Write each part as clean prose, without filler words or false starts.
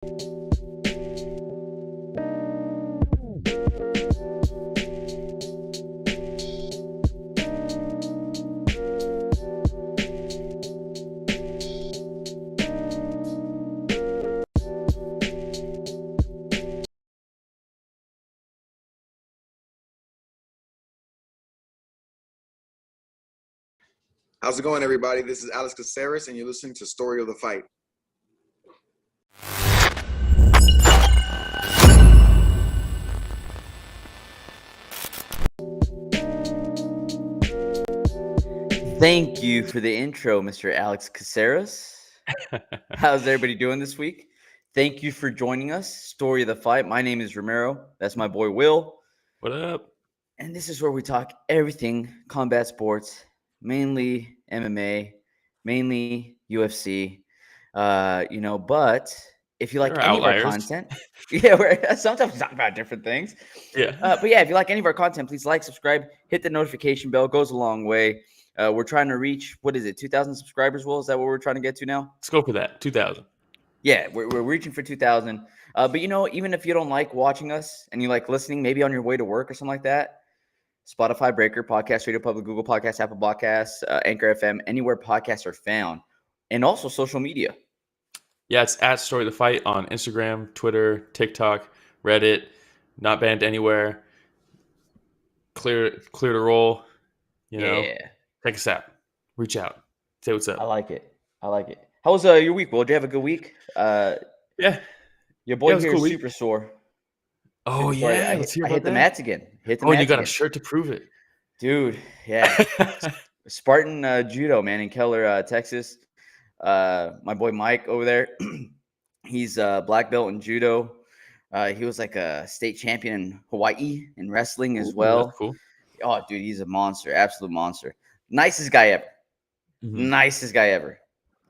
How's it going, everybody? This is Alex Caceres, and you're listening to Story of the Fight. Thank you for the intro, Mr. Alex Caceres. How's everybody doing this week? Thank you for joining us, Story of the Fight. My name is Romero. That's my boy, Will. What up? And this is where we talk everything combat sports, mainly MMA, mainly UFC, but if you like any of our content, sometimes we talk about different things. Yeah. But yeah, if you like any of our content, please like, subscribe, hit the notification bell. It goes a long way. We're trying to reach, 2,000 subscribers, Will? Is that what we're trying to get to now? Let's go for that, 2,000. Yeah, we're reaching for 2,000. But, even if you don't like watching us and you like listening, maybe on your way to work or something like that, Spotify, Breaker, Podcast, Radio Public, Google Podcasts, Apple Podcasts, Anchor FM, anywhere podcasts are found, and also social media. Yeah, it's at Story of the Fight on Instagram, Twitter, TikTok, Reddit, not banned anywhere. Clear to roll. Yeah. Take a step. Reach out. Say what's up. I like it. How was your week, Will? Did you have a good week? Yeah. Your boy here is super sore. Oh, yeah. Let's hear about hit the mats again. And you got a shirt to prove it. Dude, yeah. Spartan Judo, man, in Keller, Texas. My boy Mike over there, he's a black belt in Judo. He was like a state champion in Hawaii in wrestling as well. That's cool. Oh, dude, he's a monster, absolute monster. Nicest guy ever. Mm-hmm. Nicest guy ever.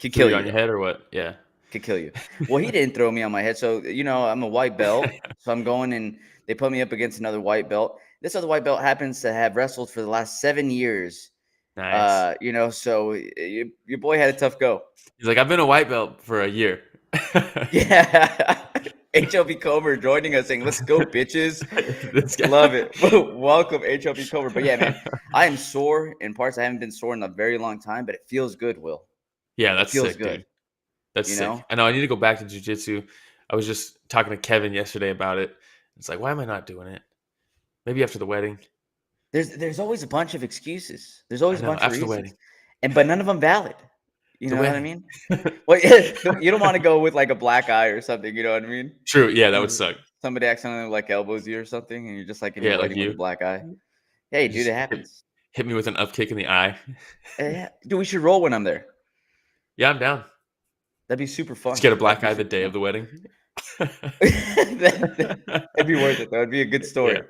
Could kill you on your head or what? Yeah. Could kill you. Well, he didn't throw me on my head. So, I'm a white belt. So I'm going and they put me up against another white belt. This other white belt happens to have wrestled for the last 7 years. Nice. So your boy had a tough go. He's like, I've been a white belt for a year. Yeah. HLB Comer joining us saying, let's go, bitches. Love it. Welcome, HLB Comer. But yeah, man, I am sore in parts. I haven't been sore in a very long time, but it feels good, Will. Yeah, that's feels sick, good. Dude. That's sick. I know I need to go back to jiu-jitsu. I was just talking to Kevin yesterday about it. It's like, why am I not doing it? Maybe after the wedding. There's always a bunch of excuses. There's always a bunch of reasons. The wedding. But none of them valid. You know what I mean? Well, you don't want to go with like a black eye or something. You know what I mean? True. Yeah, that would suck. Somebody accidentally like elbows you or something, and you're just like in like with a black eye. Hey, dude, it happens. Hit me with an up kick in the eye. Dude, we should roll when I'm there. Yeah, I'm down. That'd be super fun. Just get a black eye the day of the wedding. It'd be worth it, though. It'd be a good story. Yeah.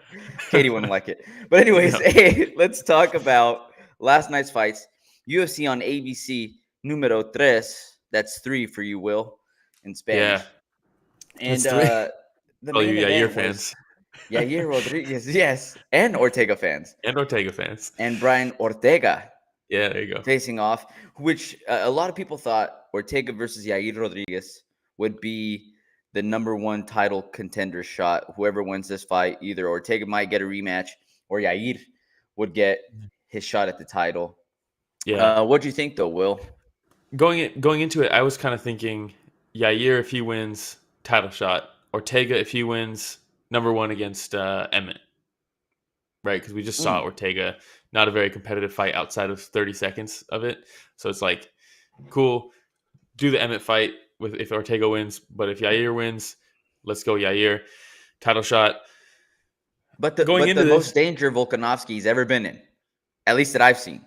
Katie wouldn't like it. But anyways, hey, let's talk about last night's fights. UFC on ABC, número 3. That's 3 for you, Will, in Spanish. Yeah. And the main Yair fans. Yair Rodriguez, yes. And Ortega fans. And Brian Ortega. Yeah, there you go. Facing off, which a lot of people thought Ortega versus Yair Rodriguez would be the number 1 title contender shot. Whoever wins this fight, either Ortega might get a rematch or Yair would get his shot at the title. Yeah. What do you think, though, Will? Going into it, I was kind of thinking Yair, if he wins, title shot. Ortega, if he wins, number 1 against Emmett. Right? Because we just saw Ortega, not a very competitive fight outside of 30 seconds of it. So it's like, cool, do the Emmett fight if Ortega wins. But if Yair wins, let's go Yair. Title shot. But the most danger Volkanovski's ever been in, at least that I've seen.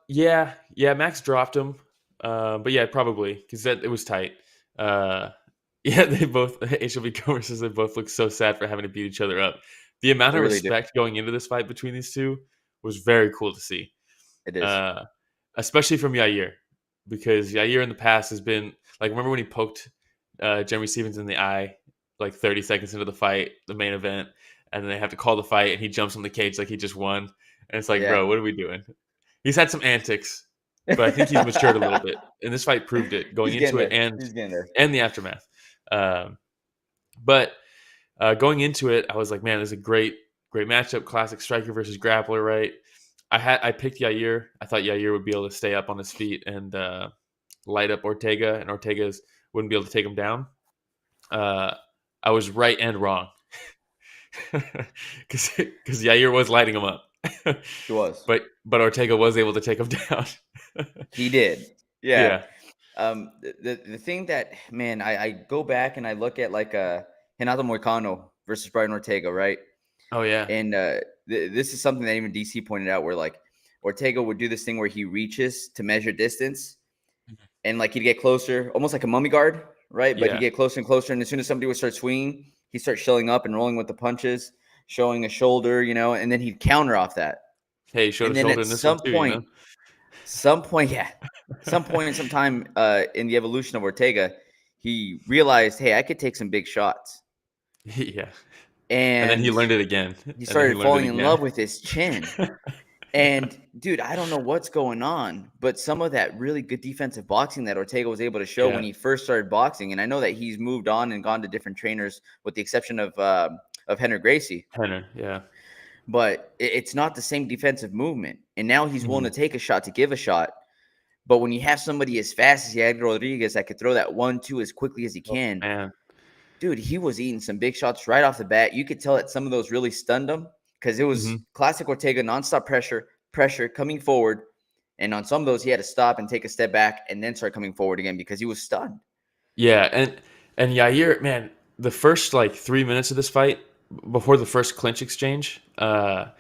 Yeah, Max dropped him. But yeah, probably because it was tight. They both HLB Comers, they both look so sad for having to beat each other up. The amount of respect going into this fight between these two was very cool to see. It is, especially from Yair, because Yair in the past has been like, remember when he poked Jeremy Stephens in the eye like 30 seconds into the fight, the main event, and then they have to call the fight, and he jumps on the cage like he just won, and it's like, bro, what are we doing? He's had some antics, but I think he's matured a little bit, and this fight proved it going into it and the aftermath. But going into it, I was like, man, this is a great matchup. Classic striker versus grappler, right? I picked Yair. I thought Yair would be able to stay up on his feet and light up Ortega, and Ortega's wouldn't be able to take him down. I was right and wrong because Yair was lighting him up. He was, but Ortega was able to take him down. He did. Yeah. The thing that, man, I go back and I look at like Renato Moicano versus Brian Ortega, right? Oh yeah. And this is something that even DC pointed out, where like Ortega would do this thing where he reaches to measure distance, and like he'd get closer, almost like a mummy guard, right? But he'd get closer and closer, and as soon as somebody would start swinging, he'd start showing up and rolling with the punches, showing a shoulder, and then he'd counter off that. Hey, showed a shoulder in this one too, sometime in the evolution of Ortega, he realized, hey, I could take some big shots. Yeah. And then he learned it again. He started falling in love with his chin. And dude, I don't know what's going on, but some of that really good defensive boxing that Ortega was able to show when he first started boxing, and I know that he's moved on and gone to different trainers, with the exception of Henry Gracie. Yeah. But it's not the same defensive movement. And now he's willing to take a shot to give a shot. But when you have somebody as fast as Yair Rodriguez that could throw that 1-2 as quickly as he can, man. Dude, he was eating some big shots right off the bat. You could tell that some of those really stunned him, because it was classic Ortega, nonstop pressure coming forward. And on some of those, he had to stop and take a step back and then start coming forward again because he was stunned. Yeah, and Yair, man, the first like 3 minutes of this fight, before the first clinch exchange, all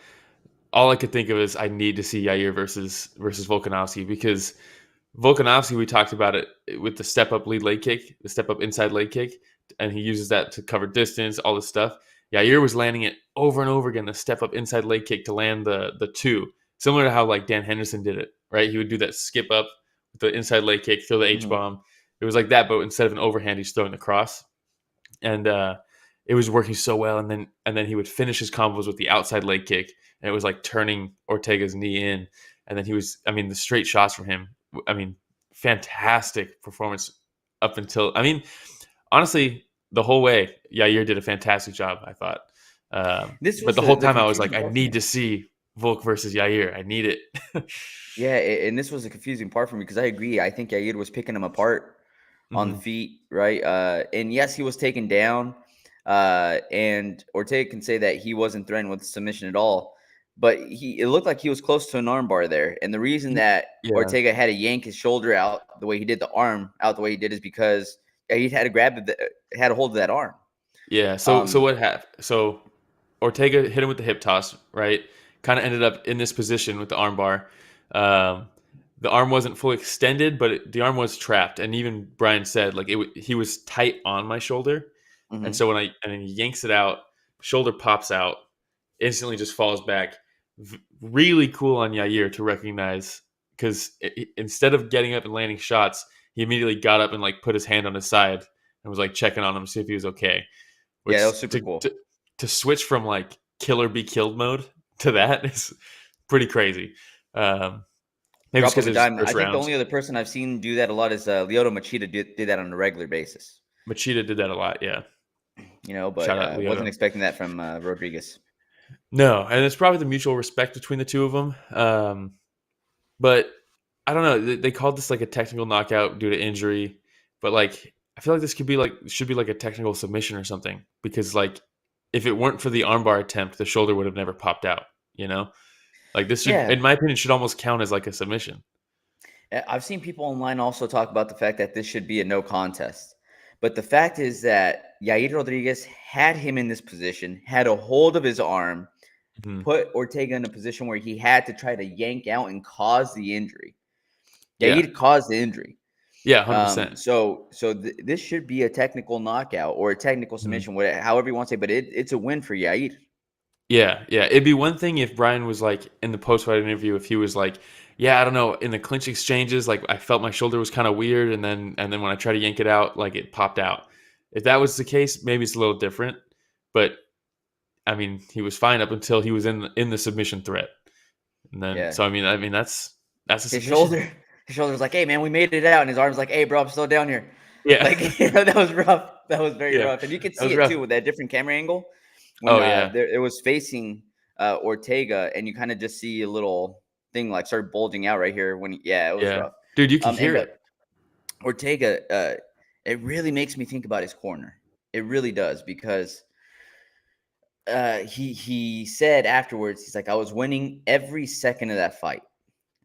I could think of is I need to see Yair versus Volkanovski, because Volkanovski, we talked about it with the step up lead leg kick, the step up inside leg kick, and he uses that to cover distance, all this stuff. Yair was landing it over and over again, the step up inside leg kick to land the two, similar to how like Dan Henderson did it, right? He would do that skip up with the inside leg kick, throw the H-bomb. It was like that, but instead of an overhand, he's throwing the cross. And it was working so well. And then he would finish his combos with the outside leg kick, and it was like turning Ortega's knee in. And then he was, the straight shots from him, fantastic performance up until, honestly, the whole way, Yair did a fantastic job, I thought. But the whole time I was like, I need to see Volk versus Yair. I need it. Yeah, and this was a confusing part for me, because I agree. I think Yair was picking him apart on the feet, right? And yes, he was taken down. And Ortega can say that he wasn't threatened with submission at all. But it looked like he was close to an armbar there. And the reason that Ortega had to yank his shoulder out the way he did, the arm out the way he did, is because he had to had a hold of that arm. Yeah. So what happened? So Ortega hit him with the hip toss, right? Kind of ended up in this position with the armbar. The arm wasn't fully extended, but the arm was trapped. And even Brian said, like, he was tight on my shoulder. And so when he yanks it out, shoulder pops out, instantly just falls back. Really cool on Yair to recognize, because instead of getting up and landing shots, he immediately got up and like put his hand on his side and was like checking on him to see if he was okay. Yeah, that was super cool. To switch from like killer be killed mode to that is pretty crazy. Maybe because it's I think the only other person I've seen do that a lot is Lyoto Machida did that on a regular basis. Machida did that a lot, yeah. But I wasn't expecting that from Rodriguez. No, and it's probably the mutual respect between the two of them. But I don't know. They called this like a technical knockout due to injury, but like I feel like this should be like a technical submission or something, because like if it weren't for the armbar attempt, the shoulder would have never popped out. Like this should, in my opinion, should almost count as like a submission. I've seen people online also talk about the fact that this should be a no contest. But the fact is that Yair Rodriguez had him in this position, had a hold of his arm, put Ortega in a position where he had to try to yank out and cause the injury. Yair caused the injury. Yeah, 100%. So this should be a technical knockout or a technical submission, however you want to say, but it's a win for Yair. Yeah. It'd be one thing if Brian was like in the post-fight interview, if he was like, yeah, I don't know, in the clinch exchanges, like I felt my shoulder was kind of weird, and then when I tried to yank it out, like it popped out. If that was the case, maybe it's a little different. But he was fine up until he was in the submission threat, and then that's a shoulder. His shoulder's like, hey man, we made it out, and his arm's like, hey bro, I'm still down here. Yeah, like that was rough. That was very Yeah, rough, and you could that was see it rough. too with that different camera angle. When Oh yeah, it was facing Ortega, and you kind of just see a little thing like start bulging out right here. It was yeah, rough. dude, you can And hear it. Ortega, it really makes me think about his corner. It really does because he said afterwards, he's like, I was winning every second of that fight.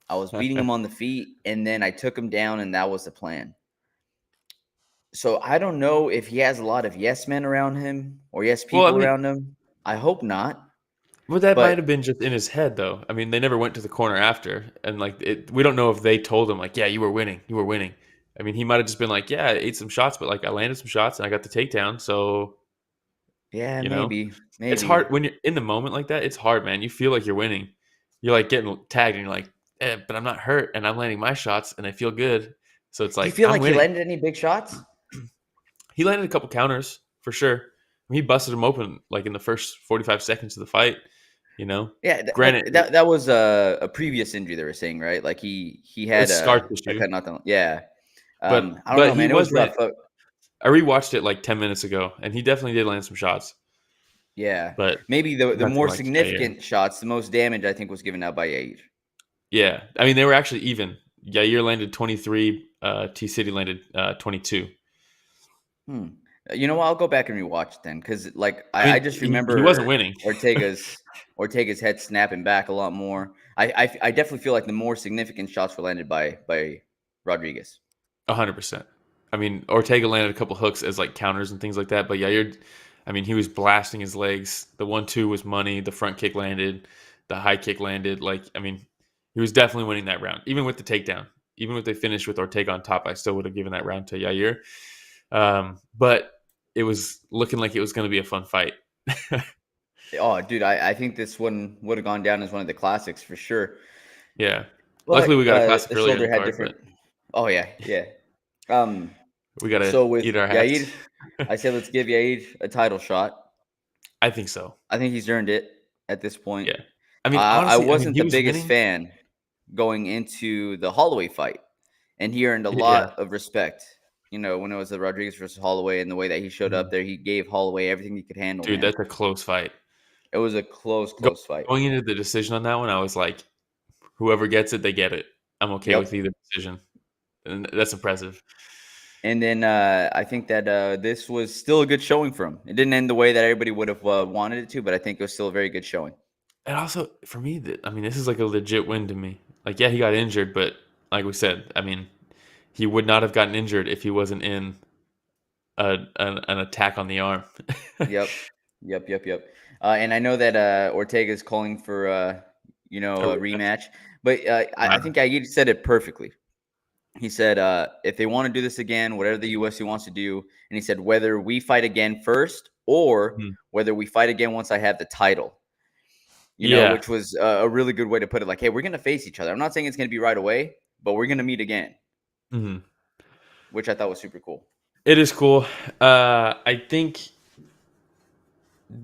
I was beating him on the feet, and then I took him down, and that was the plan. So I don't know if he has a lot of yes men around him or yes Well, I people mean, around him. I hope not. well, that might But have been just in his head, though. I mean, they never went to the corner after, and like, we don't know if they told him like, "Yeah, you were winning, you were winning." I mean, he might have just been like, "Yeah, I ate some shots, but like, I landed some shots and I got the takedown." So, yeah, you know, maybe. it's hard when you're in the moment like that. It's hard, man. You feel like you're winning. You're like getting tagged, and you're like, but I'm not hurt, and I'm landing my shots, and I feel good. So it's Do you like feel I'm like he winning. landed any big shots? He landed a couple counters for sure. I mean, he busted him open like in the first 45 seconds of the fight. You know, Yeah, granted, that was a previous injury they were saying, right? Like he had it's scar a tissue, cut not that. Yeah. I don't know, but he man. It was was rough. winning. I rewatched it like 10 minutes ago, and he definitely did land some shots. Yeah. But Maybe the nothing more like Yair. significant shots, the most damage I think was given out by Yair. Yeah, I mean they were actually even. Yair landed 23. T City landed 22. Hmm. You know what? I'll go back and rewatch it then, because like I mean, I just he remember wasn't winning. Ortega's head snapping back a lot more. I definitely feel like the more significant shots were landed by Rodriguez. 100%. I mean, Ortega landed a couple hooks as like counters and things like that, but Yair, I mean, he was blasting his legs. The 1-2 was money. The front kick landed. The high kick landed. Like, I mean, he was definitely winning that round, even with the takedown. Even if they finished with Ortega on top, I still would have given that round to Yair. But it was looking like it was going to be a fun fight. Oh, dude, I think this one would have gone down as one of the classics for sure. Yeah. But Luckily, we got a classic the earlier in shoulder the had card, different. but Oh yeah. we got to So with eat our Yair, hats. I said let's give Yair a title shot. I think so. I think he's earned it at this point. Yeah. I mean, I honestly, wasn't he the was biggest winning. fan going into the Holloway fight, and he earned a Yeah. lot of respect. You know, when it was the Rodriguez versus Holloway, and the way that he showed up there, he gave Holloway everything he could handle. Dude, Man. that's a close fight. It was a close fight. Going into the decision on that one, I was like, whoever gets it, they get it. I'm okay with either decision. And that's impressive. And then I think that this was still a good showing for him. It didn't end the way that everybody would have wanted it to, but I think it was still a very good showing. And also, for me, this is like a legit win to me. Like, yeah, he got injured, but like we said, I mean, he would not have gotten injured if he wasn't in an attack on the arm. Yep. And I know that Ortega is calling for a rematch, but I think Yair said it perfectly. He said if they want to do this again, whatever the UFC wants to do, and he said whether we fight again first or whether we fight again once I have the title. You know, which was a really good way to put it. Like, hey, we're going to face each other. I'm not saying it's going to be right away, but we're going to meet again. Mm-hmm. Which I thought was super cool. It is cool. I think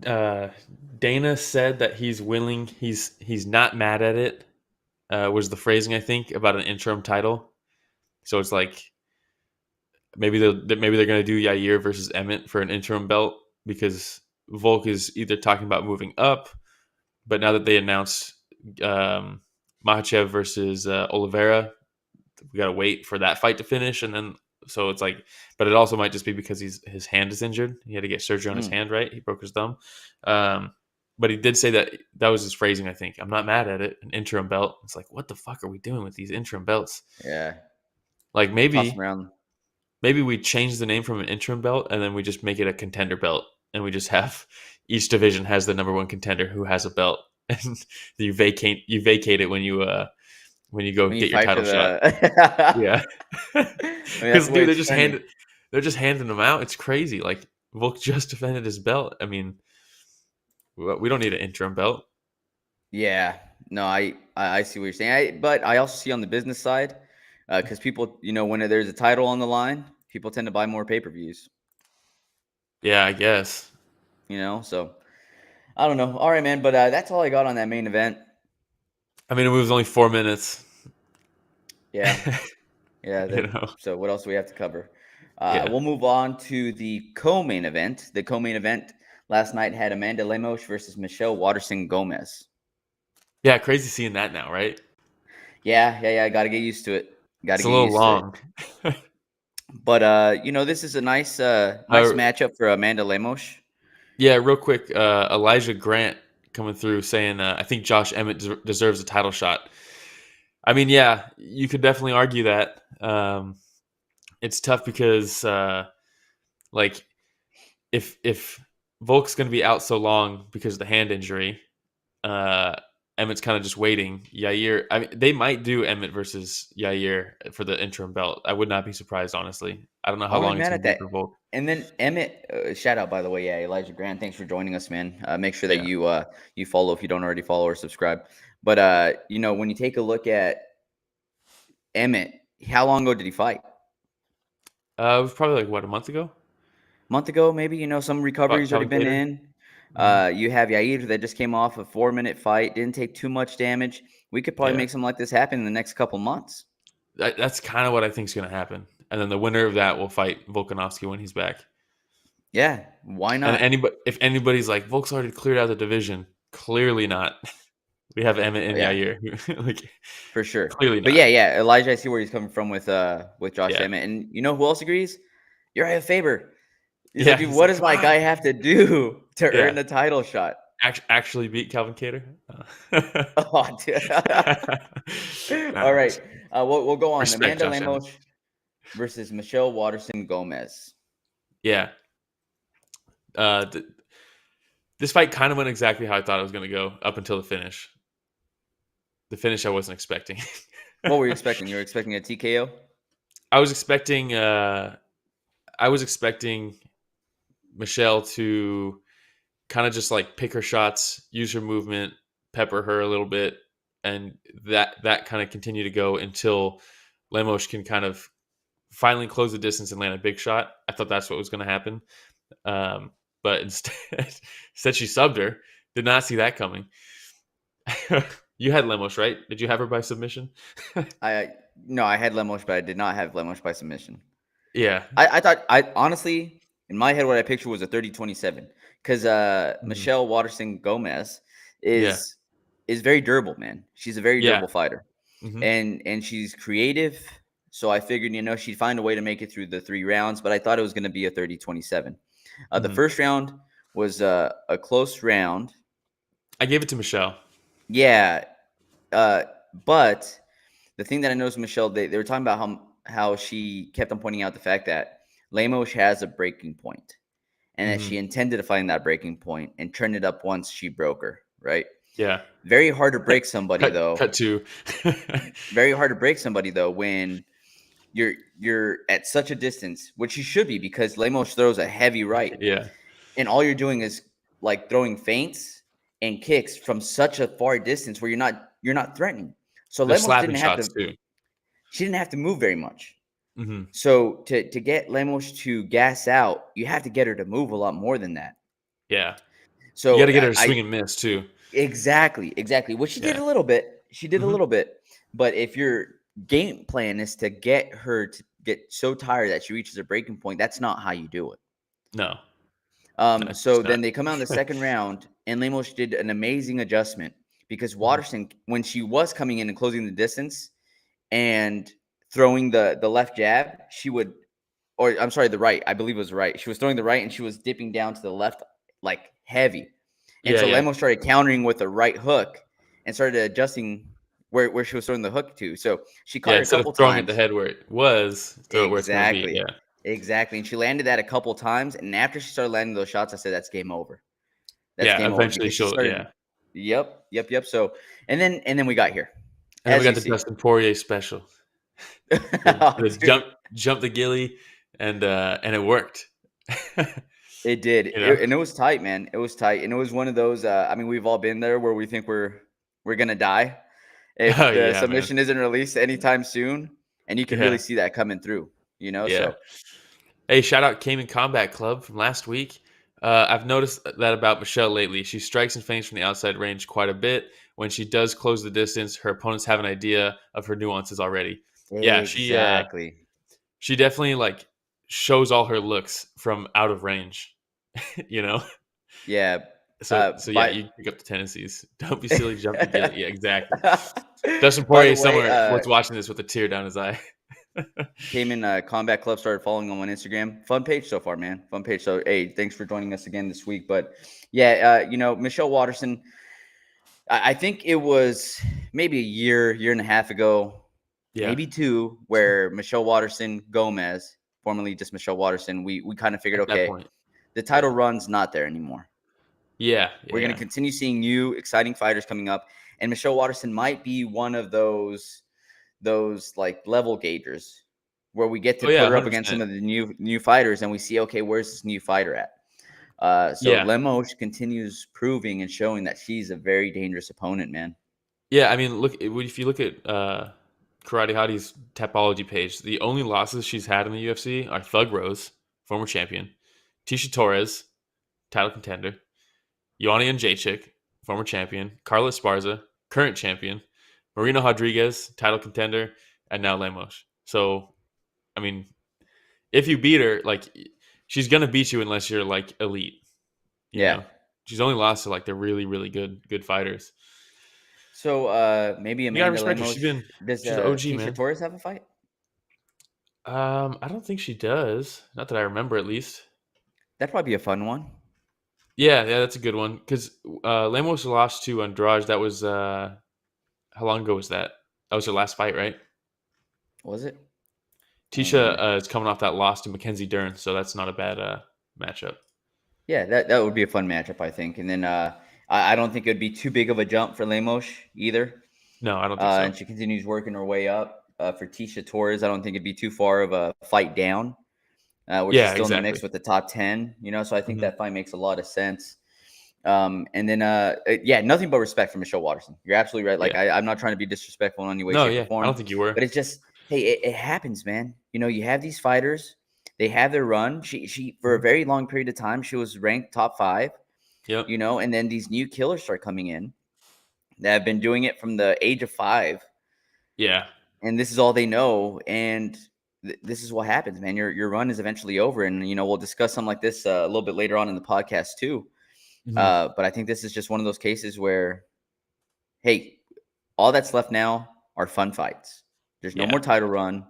Dana said that he's willing. He's not mad at it. Was the phrasing, I think, about an interim title. So it's like maybe they're going to do Yair versus Emmett for an interim belt because Volk is either talking about moving up, but now that they announced Makhachev versus Oliveira, we got to wait for that fight to finish, and then so it's like, but it also might just be because his hand is injured. He had to get surgery on his hand, right? He broke his thumb. But he did say that was his phrasing, I think. I'm not mad at it. An interim belt. It's like, what the fuck are we doing with these interim belts? Yeah. Like maybe we change the name from an interim belt and then we just make it a contender belt, and we just have each division has the number one contender who has a belt, and you vacate it when you go get your title shot. Yeah. Because dude, they're just handing them out. It's crazy. Like Volk just defended his belt. I mean, we don't need an interim belt. Yeah. No, I see what you're saying. But I also see on the business side, because people, when there's a title on the line, people tend to buy more pay-per-views. Yeah, I guess. So I don't know. All right, man. But that's all I got on that main event. I mean, it was only 4 minutes. Yeah. Yeah. So what else do we have to cover? Yeah. We'll move on to the co-main event. The co-main event last night had Amanda Lemos versus Michelle Waterson-Gomez. Yeah, crazy seeing that now, right? Yeah. I got to get used to it. It's a little long. But this is a nice matchup for Amanda Lemos. Yeah, real quick, Elijah Grant coming through saying, I think Josh Emmett deserves a title shot. I mean, yeah, you could definitely argue that. It's tough because, if Volk's going to be out so long because of the hand injury, Emmett's kind of just waiting. Yair, I mean, they might do Emmett versus Yair for the interim belt. I would not be surprised, honestly. I don't know how long it's going to be for Volk. And then Emmett, shout out, by the way, Elijah Grant, thanks for joining us, man. Make sure that you follow if you don't already follow or subscribe. But, when you take a look at Emmett, how long ago did he fight? It was probably a month ago? Month ago, maybe. Some recovery's already been in. You have Yair that just came off a 4-minute fight, didn't take too much damage. We could probably make something like this happen in the next couple months. That's kind of what I think is going to happen. And then the winner of that will fight Volkanovski when he's back. Yeah, why not? And if anybody's like, Volk's already cleared out the division, clearly not. We have Emmett and Yair. For sure. Clearly not. But yeah, Elijah, I see where he's coming from with Josh Emmett. And you know who else agrees? Uriah Faber. He's like, dude, what does my guy have to do to earn the title shot? Actually beat Calvin Kattar? Oh, dude. All right. We'll go on. Respect, Amanda Lemos versus Michelle Waterson-Gomez. Yeah. This fight kind of went exactly how I thought it was going to go up until the finish. The finish I wasn't expecting. What were you expecting? You were expecting a TKO? I was expecting Michelle to kind of just pick her shots, use her movement, pepper her a little bit, and that kind of continue to go until Lemos can kind of finally close the distance and land a big shot. I thought that's what was going to happen. But instead she subbed her. Did not see that coming. You had Lemos, right? Did you have her by submission? No, I had Lemos, but I did not have Lemos by submission. Yeah. I thought, honestly, in my head, what I pictured was a 30-27. Because Michelle Waterson-Gomez is very durable, man. She's a very durable fighter. Mm-hmm. And she's creative. So I figured, she'd find a way to make it through the 3 rounds. But I thought it was going to be a 30-27. The first round was a close round. I gave it to Michelle. Yeah. But the thing that I noticed, Michelle, they were talking about how she kept on pointing out the fact that Lemos has a breaking point and that she intended to find that breaking point and turn it up once she broke her, right? Yeah. Very hard to break somebody, though. Cut to. Very hard to break somebody, though, when you're at such a distance, which you should be because Lemos throws a heavy right. Yeah. And all you're doing is throwing feints and kicks from such a far distance where you're not threatening. So Lemos didn't have to. Too. She didn't have to move very much. Mm-hmm. So to get Lemos to gas out, you have to get her to move a lot more than that. Yeah. So you got to get her to swing and miss too. Exactly. Which she did a little bit. She did a little bit. But if your game plan is to get her to get so tired that she reaches her breaking point, that's not how you do it. No. So then they come out in the second round, and Lemos did an amazing adjustment because Waterson, when she was coming in and closing the distance and throwing the left jab, the right. I believe it was right. She was throwing the right, and she was dipping down to the left heavy. And Lemos started countering with a right hook and started adjusting where she was throwing the hook to. So she caught her a couple times. Throwing at the head where it was, throw it where it's going to be. Yeah. Exactly. And she landed that a couple times. And after she started landing those shots, I said, that's game over. That's game eventually over. Yep. So, and then we got here. And then we got the Dustin Poirier special. Jump the ghillie, and it worked. It did. And it was tight, man. It was tight. And it was one of those, we've all been there where we think we're going to die if the submission isn't released anytime soon. And you can really see that coming through, So. Hey, shout out Cayman Combat Club from last week. I've noticed that about Michelle lately. She strikes and feints from the outside range quite a bit. When she does close the distance, her opponents have an idea of her nuances already. Exactly. She definitely shows all her looks from out of range. You know. Yeah. So by- you pick up the tendencies. Don't be silly, jump to get it. Yeah, exactly. Dustin By the Poirier way, somewhere was watching this with a tear down his eye. came in Combat Club, started following him on Instagram. Fun page so far, man. Fun page. So, hey, thanks for joining us again this week. But yeah, Michelle Waterson, I think it was maybe a year and a half ago, maybe 2, where Michelle Waterson-Gomez, formerly just Michelle Waterson, we kind of figured, okay, the title run's not there anymore. Yeah. We're going to continue seeing new exciting fighters coming up. And Michelle Waterson might be one of those like level gaugers where we get to put her 100%. up against some of the new fighters and we see, okay, where's this new fighter at? Lemos continues proving and showing that she's a very dangerous opponent, man. Yeah, I mean, if you look at Karate Hottie's Tapology page, the only losses she's had in the UFC are Thug Rose, former champion, Tisha Torres, title contender, Joanna Jędrzejczyk, former champion, Carla Esparza, current champion, Marina Rodriguez, title contender, and now Lemos. So, I mean, if you beat her, like, she's gonna beat you unless you're like elite. You know? She's only lost to like the really, really good fighters. So maybe Amanda Lemos. She's OG, Tisha man. Torres have a fight? I don't think she does. Not that I remember, at least. That'd probably be a fun one. Yeah, that's a good one. Because Lemos lost to Andrade. That was how long ago was that? That was her last fight, right? Was it? Tisha is coming off that loss to Mackenzie Dern, so that's not a bad matchup. Yeah, that would be a fun matchup, I think. And then I don't think it would be too big of a jump for Lemos either. No, I don't think so. And she continues working her way up. For Tisha Torres, I don't think it'd be too far of a fight down. She's still in the mix with the top 10, so I think that fight makes a lot of sense. And then, nothing but respect for Michelle Waterson. You're absolutely right. Like, I'm not trying to be disrespectful in any way, shape, or form. I don't think you were. But it's just, hey, it happens, man. You have these fighters. They have their run. She for a very long period of time, she was ranked top 5. Yep. And then these new killers start coming in that have been doing it from the age of 5. Yeah. And this is all they know. And this is what happens, man. Your run is eventually over. And, we'll discuss something like this a little bit later on in the podcast too. But I think this is just one of those cases where, hey, all that's left now are fun fights. There's no more title run.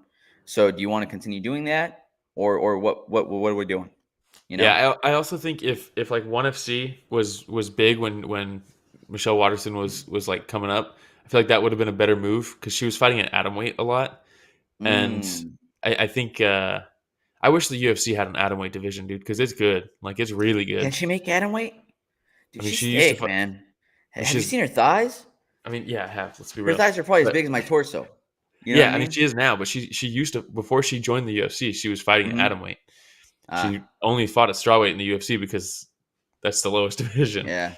So do you want to continue doing that? Or what are we doing? Yeah, I also think if like ONE FC was big when Michelle Waterson was like coming up, I feel like that would have been a better move because she was fighting at atomweight a lot. And I think I wish the UFC had an atomweight division, dude, because it's good. Like, it's really good. Can she make atomweight? Dude, she's she thick, man. Have you seen her thighs? I mean, yeah, I have. Let's be Her real. thighs are probably as big as my torso. I mean, she is now, but she used to, before she joined the UFC, she was fighting at atomweight. She only fought at strawweight in the UFC because that's the lowest division. Yeah.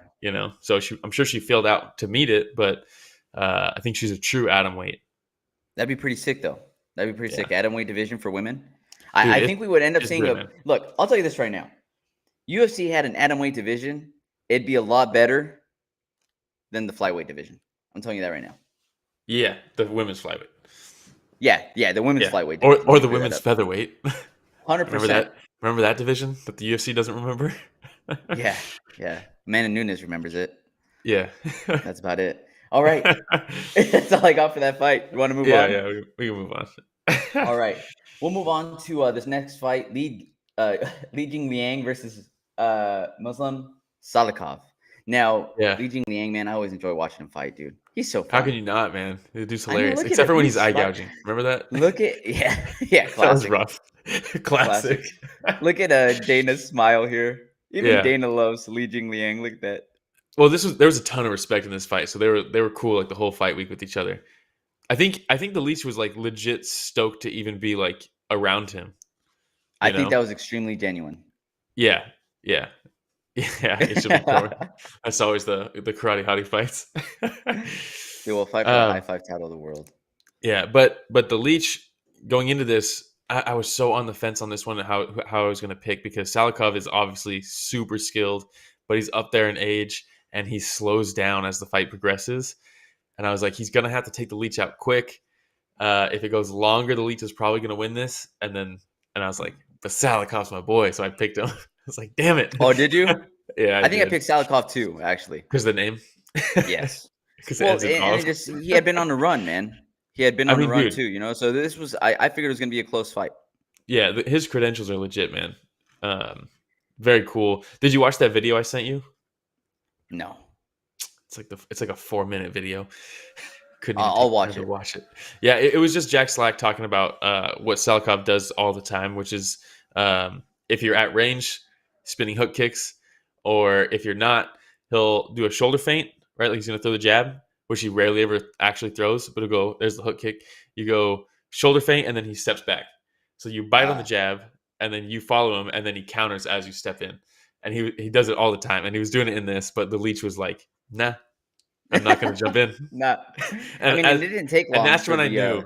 So I'm sure she failed out to meet it, but I think she's a true atomweight. That'd be pretty sick, though. That'd be pretty sick. Atomweight division for women. Dude, I think we would end up seeing look, I'll tell you this right now. UFC had an atomweight division. It'd be a lot better than the flyweight division. I'm telling you that right now. Yeah, the women's flyweight. Yeah, the women's flyweight division. Or the women's featherweight. 100%. Remember that division that the UFC doesn't remember? Yeah. Amanda Nunes remembers it. Yeah. That's about it. All right. That's all I got for that fight. You want to move on? Yeah, we can move on. All right. We'll move on to this next fight. Li Jingliang versus Muslim Salikhov. Now, Li Jingliang, man, I always enjoy watching him fight, dude. He's so fun. How can you not, man? The dude's hilarious. Except for when he's eye gouging. Remember that? Classic. That was rough. Classic. Look at Dana's smile here. Even Dana loves Li Jingliang. Look at that. Well, there was a ton of respect in this fight, so they were cool like the whole fight week with each other. I think the leash was like legit stoked to even be like around him. I think that was extremely genuine. Yeah. It should be cool. That's always the karate hottie fights. They will fight for the high five title of the world. Yeah, but the leech going into this, I was so on the fence on this one how I was going to pick because Salikhov is obviously super skilled, but he's up there in age and he slows down as the fight progresses. And I was like, he's going to have to take the leech out quick. If it goes longer, the leech is probably going to win this. And I was like, but Salikhov's my boy, so I picked him. I was like, damn it. Oh, did you? Yeah, I think I picked Salikhov too, actually. because the name. Yes. Because Well, and he had been on the run, man. He had been on the run dude. too, you know. So this was, I figured it was going to be a close fight. Yeah, his credentials are legit, man. Very cool. Did you watch that video I sent you? No. It's like a 4-minute video. I'll watch it. Watch it. Yeah, it was just Jack Slack talking about what Salikhov does all the time, which is if you're at range, spinning hook kicks, or if you're not, he'll do a shoulder feint, right? Like he's going to throw the jab, which he rarely ever actually throws, but he'll go, there's the hook kick. You go shoulder feint, and then he steps back. So you bite on the jab, and then you follow him, and then he counters as you step in. And he does it all the time. And he was doing it in this, but the leech was like, nah, I'm not going to jump in. Nah. And it didn't take long. And that's when I knew.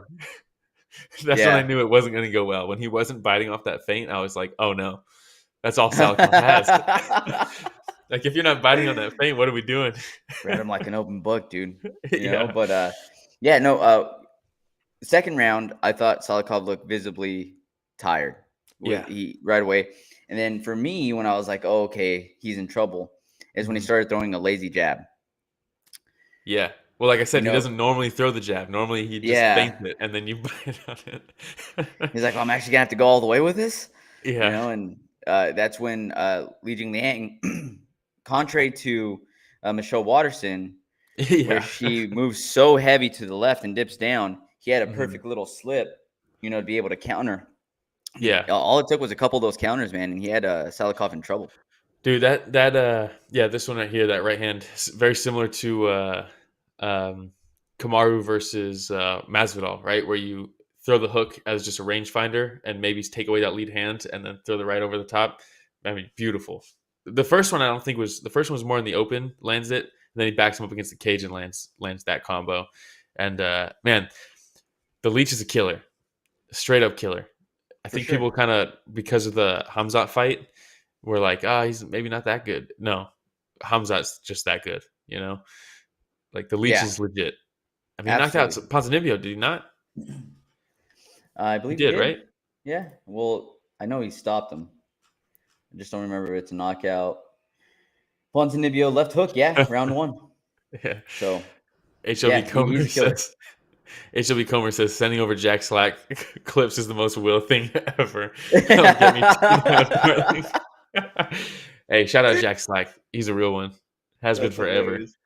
That's when I knew it wasn't going to go well. When he wasn't biting off that feint, I was like, oh no, that's all Salikhov has. Like, if you're not biting on that feint, what are we doing? Read him like an open book, dude. You know, but second round, I thought Salikhov looked visibly tired. He right away. And then for me, when I was like, oh, okay, he's in trouble, is when he started throwing a lazy jab. Yeah. Well, like I said, he doesn't normally throw the jab. Normally, he just feints it, and then you bite on it. He's like, oh, I'm actually going to have to go all the way with this? Yeah. You know, and that's when Jingliang, contrary to Miesha Waterson, where she moves so heavy to the left and dips down, he had a perfect little slip, to be able to counter. Yeah. All it took was a couple of those counters, man, and he had Salikhov in trouble. Dude, this one right here, that right hand, is very similar to Kamaru versus Masvidal, right? Where you throw the hook as just a rangefinder and maybe take away that lead hand and then throw the right over the top. I mean, beautiful. The first one the first one was more in the open, lands it, and then he backs him up against the cage and lands that combo. And man, the leech is a killer, straight up killer. I think people kind of, because of the Hamzat fight, were like, he's maybe not that good. No, Hamzat's just that good, Like, the leech is legit. I mean, he knocked out Ponzinibbio, did he not? I believe he did, right? Yeah. Well, I know he stopped him. I just don't remember if it's a knockout. Ponzinibbio left hook, round 1. Yeah. So, HLB Comer says sending over Jack Slack clips is the most Will thing ever. Hey, shout out Jack Slack. He's a real one. Has been forever. Hilarious.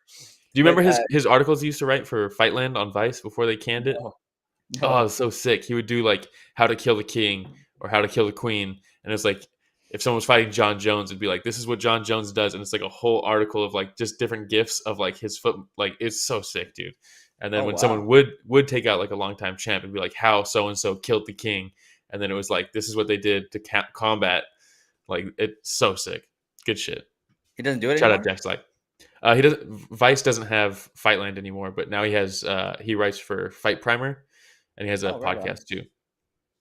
Do you remember his articles he used to write for Fightland on Vice before they canned it? Oh, it was so sick. He would do like how to kill the king or how to kill the queen. And it's like, if someone was fighting John Jones, it'd be like, this is what John Jones does. And it's like a whole article of like just different gifs of like his foot. Like, it's so sick, dude. And then when someone would take out like a longtime champ, it'd be like how so-and-so killed the king. And then it was like, this is what they did to combat. Like, it's so sick. Good shit. He doesn't do it anymore? Shout out Jack Slack. He doesn't. Vice doesn't have Fightland anymore, but now he has. He writes for Fight Primer, and he has a podcast too.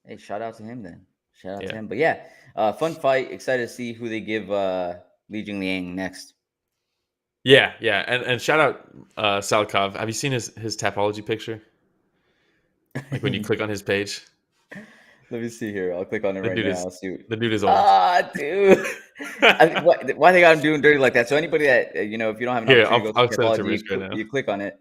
Hey, shout out to him then. Shout out to him. But fun fight. Excited to see who they give Li Jingliang next. Yeah, and shout out Salikhov. Have you seen his Tapology picture? Like when you click on his page. Let me see here. I'll click on it right now. I'll see. The dude is old. Dude. Why they got him doing dirty like that? So anybody that, if you don't have an opportunity to go to Tapology, you click on it.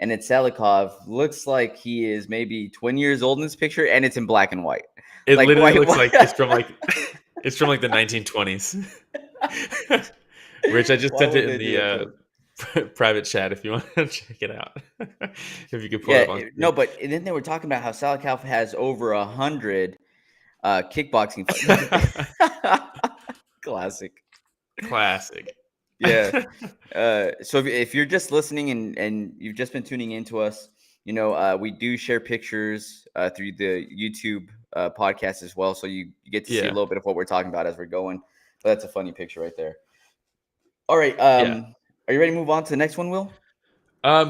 And it's Salikhov. Looks like he is maybe 20 years old in this picture, and it's in black and white. It like, literally looks like it's from like the 1920s. Rich, I just sent it in the private chat if you want to check it out. If you could pull it up on. No, but then they were talking about how Salikhov has over 100 kickboxing fights. Classic. Yeah. So if you're just listening and you've just been tuning into us, we do share pictures through the YouTube podcast as well. So you get to see a little bit of what we're talking about as we're going. But that's a funny picture right there. All right. Are you ready to move on to the next one, Will?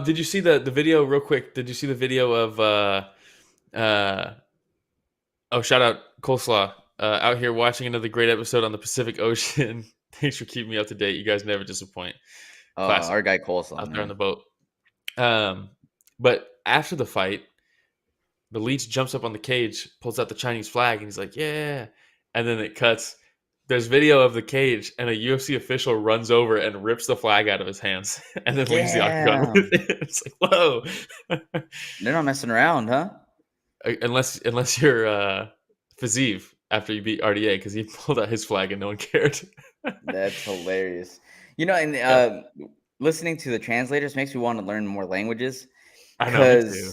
Did you see the video real quick? Did you see the video of shout out Coleslaw out here watching another great episode on the Pacific Ocean. Thanks for keeping me up to date. You guys never disappoint. Classic. Our guy Coleslaw out there on the boat. But after the fight, the leech jumps up on the cage, pulls out the Chinese flag, and he's like, "Yeah." and then it cuts. There's video of the cage, and a UFC official runs over and rips the flag out of his hands, and then leaves the octagon with it. It's like, whoa. They're not messing around, huh? Unless you're Fazeev after you beat RDA, because he pulled out his flag and no one cared. That's hilarious. And listening to the translators makes me want to learn more languages. I know, me too.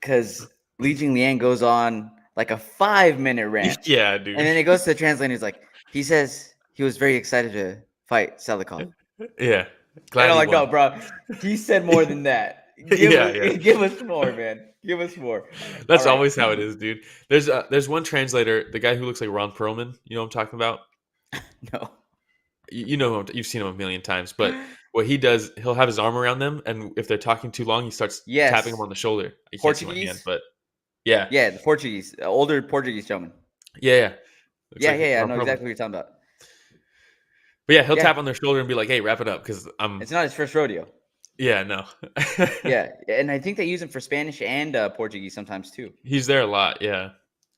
Because Jingliang goes on like a 5-minute rant. Yeah, dude. And then it goes to the translator. He's like, he says he was very excited to fight Salikhov. Yeah. And I'm like, no, bro. He said more than that. Give us more, man. Give us more. That's always how it is, dude. There's one translator, the guy who looks like Ron Perlman. You know what I'm talking about? No. You know him, you've seen him a million times. But what he does, he'll have his arm around them, and if they're talking too long, he starts tapping them on the shoulder. You can't see my hand, but yeah. Yeah, the Portuguese, older Portuguese gentleman. Yeah. Yeah. I know exactly what you're talking about. But yeah, he'll tap on their shoulder and be like, "Hey, wrap it up," because It's not his first rodeo. Yeah, no. Yeah, and I think they use him for Spanish and Portuguese sometimes too. He's there a lot. Yeah,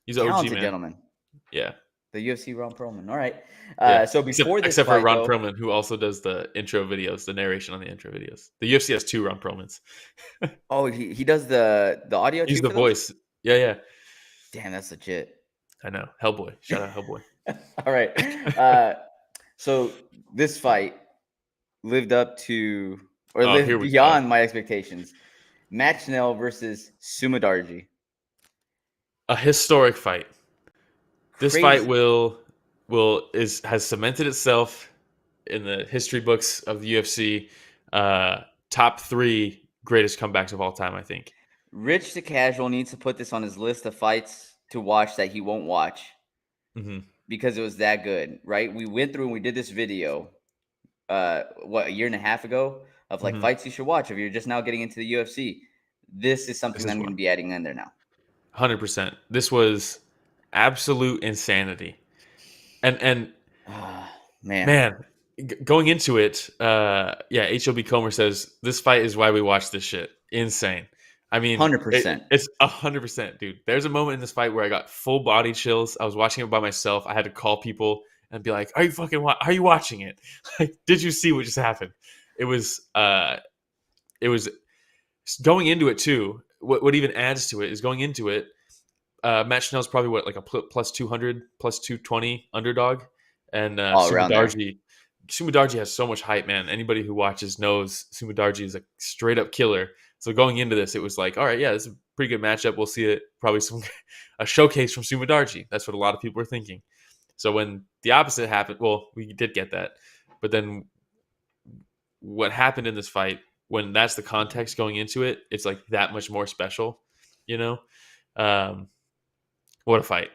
he's an OG man. Gentleman. Yeah. The UFC Ron Perlman. All right. Yeah. So before except for Ron Perlman, who also does the intro videos, the narration on the intro videos. The UFC has 2 Ron Perlmans. Oh, he does the audio. He's the voice. Yeah. Damn, that's legit. I know. Hellboy. Shout out Hellboy. All right. So this fight lived up to, or lived beyond my expectations. Matt Schnell versus Sumudaerji. A historic fight. This fight has cemented itself in the history books of the UFC. Top 3 greatest comebacks of all time, I think. Rich the Casual needs to put this on his list of fights to watch that he won't watch because it was that good, right? We went through and we did this video, a year and a half ago of like fights you should watch if you're just now getting into the UFC. This is something I'm going to be adding in there now. 100%. This was absolute insanity. And man, going into it, HOB Comer says this fight is why we watch this shit. Insane. I mean, 100%. It's 100%, dude. There's a moment in this fight where I got full body chills. I was watching it by myself. I had to call people and be like, "Are you watching it? Like, did you see what just happened?" It was going into it too. What even adds to it is going into it. Matt Schnell's probably like a plus 200, plus 220 underdog, and Sumudaerji has so much hype, man. Anybody who watches knows Sumudaerji is a straight up killer. So going into this, it was like, all right, yeah, this is a pretty good matchup. We'll see it probably a showcase from Sumudaerji. That's what a lot of people were thinking. So when the opposite happened, well, we did get that, but then what happened in this fight, when that's the context going into it, it's like that much more special, you know? What a fight.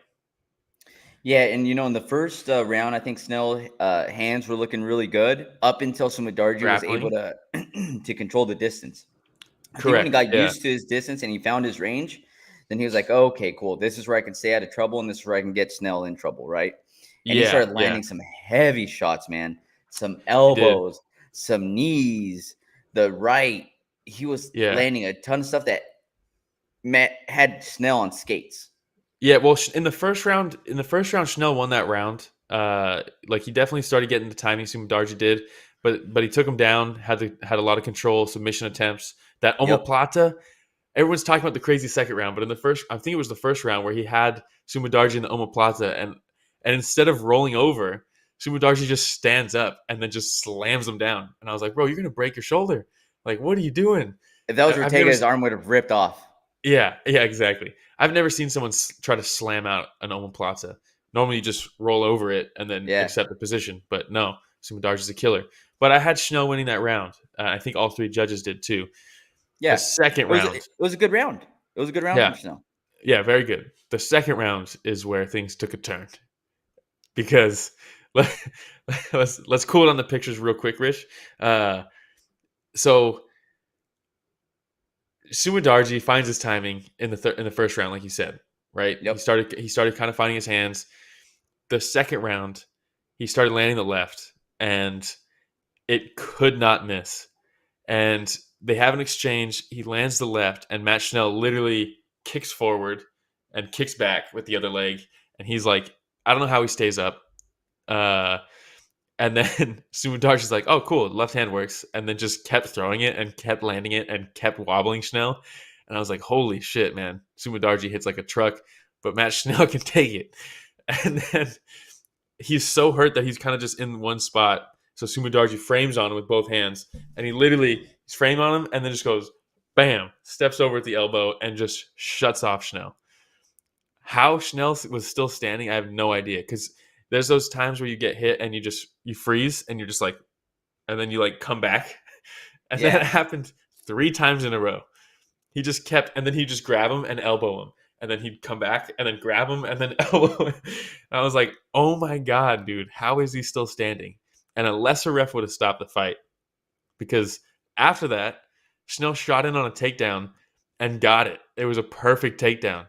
Yeah, and in the first round, I think Schnell hands were looking really good up until Sumudaerji was able to control the distance. Correct. When he got used to his distance and he found his range, then he was like, oh, okay, cool. This is where I can stay out of trouble, and this is where I can get Schnell in trouble, right? And he started landing some heavy shots, man. Some elbows, some knees, the right. He was landing a ton of stuff that had Schnell on skates. Yeah, well, in the first round, Schnell won that round. Like he definitely started getting the timing. Sumudaerji did, but he took him down. Had a lot of control, submission attempts. That omoplata, everyone's talking about the crazy second round, but in the first, I think it was the first round where he had Sumudaerji in the omoplata, and instead of rolling over, Sumudaerji just stands up and then just slams him down. And I was like, bro, you're gonna break your shoulder. Like, what are you doing? If that was Ortega, his arm would have ripped off. Yeah, exactly. I've never seen someone try to slam out an omoplata. Normally, you just roll over it and then accept the position. But no, Sumudaerji's a killer. But I had Schnell winning that round. I think all 3 judges did too. Yeah. The second round. It was a good round. It was a good round for Schnell. Yeah, very good. The second round is where things took a turn. Because let's cool it on the pictures real quick, Rich. So Sumudaerji finds his timing in the first round, like you said, right? Yep. He started kind of finding his hands. The second round, he started landing the left, and it could not miss. And they have an exchange. He lands the left, and Matt Schnell literally kicks forward and kicks back with the other leg. And he's like, I don't know how he stays up. And then Sumudaerji's like, oh, cool, left hand works. And then just kept throwing it and kept landing it and kept wobbling Schnell. And I was like, holy shit, man. Sumudaerji hits like a truck, but Matt Schnell can take it. And then he's so hurt that he's kind of just in one spot. So Sumudaerji frames on him with both hands. And he's framed on him and then just goes, bam, steps over at the elbow and just shuts off Schnell. How Schnell was still standing, I have no idea. Because there's those times where you get hit and you freeze and you're just like, and then you like come back. And that happened 3 times in a row. He just kept, and then he'd just grab him and elbow him. And then he'd come back and then grab him and then elbow him. And I was like, oh my God, dude, how is he still standing? And a lesser ref would have stopped the fight. Because after that, Schnell shot in on a takedown and got it. It was a perfect takedown.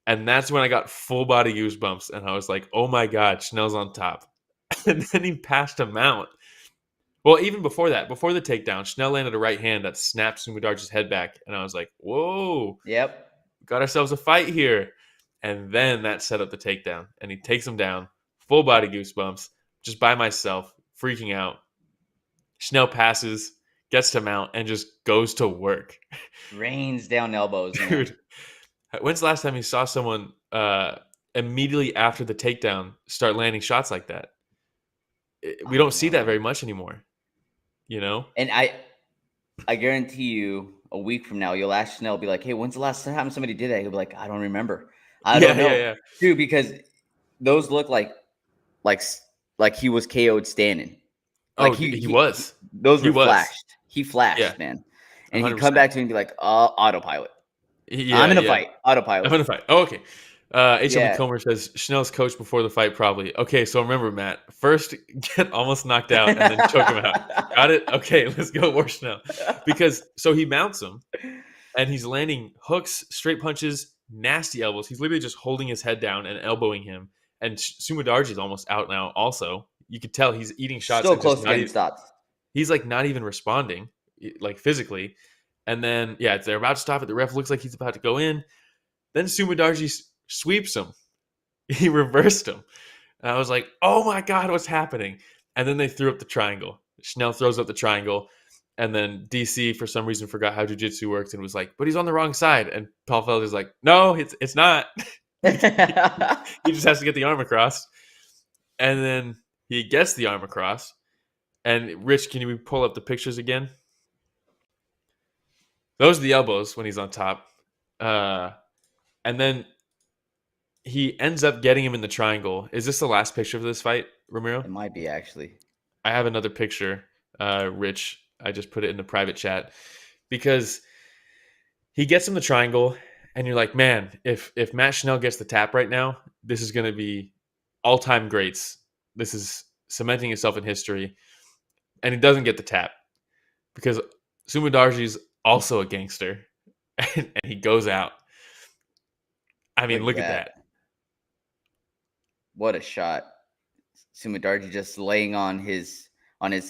And that's when I got full body goosebumps. And I was like, oh my God, Schnell's on top. And then he passed him out. Well, even before that, before the takedown, Schnell landed a right hand that snapped Sumudaerji's head back. And I was like, whoa. Yep. Got ourselves a fight here. And then that set up the takedown. And he takes him down. Full body goosebumps. Just by myself. Freaking out. Schnell passes. Gets to mount. And just goes to work. Rains down elbows. Dude. Man. When's the last time you saw someone immediately after the takedown start landing shots like that? We don't see that very much anymore, you know? And I guarantee you a week from now, you'll ask Schnell, be like, hey, when's the last time somebody did that? He'll be like, I don't remember. I don't know. Yeah. Dude, because those look like he was KO'd standing. Like he was. Those were flashed. He flashed, man. And 100%. he'd come back to me and be like, autopilot. I'm in a fight. Autopilot. I'm in a fight. Oh, okay. HLB Comer says Schnell's coach before the fight, probably. Okay, so remember, Matt, first get almost knocked out and then choke him out. Got it? Okay, let's go more Schnell. Because so he mounts him and he's landing hooks, straight punches, nasty elbows. He's literally just holding his head down and elbowing him. And Sumudaerji's almost out now also. You could tell he's eating shots. Still close to getting stopped. He's like not even responding, like physically. And then, they're about to stop it. The ref looks like he's about to go in. Then Sumudaerji sweeps him. He reversed him. And I was like, oh my God, what's happening? And then they threw up the triangle. Schnell throws up the triangle. And then DC, for some reason, forgot how jiu-jitsu works and was like, but he's on the wrong side. And Paul Felder's like, no, it's not. He just has to get the arm across. And then he gets the arm across. And Rich, can you pull up the pictures again? Those are the elbows when he's on top. And then he ends up getting him in the triangle. Is this the last picture of this fight, Ramiro? It might be, actually. I have another picture, Rich. I just put it in the private chat. Because he gets him the triangle, and you're like, man, if Matt Schnell gets the tap right now, this is going to be all-time greats. This is cementing itself in history. And he doesn't get the tap. Because Sumudaerji's also a gangster, and he goes out. I mean, look at that. What a shot. Sumudaerji just laying on his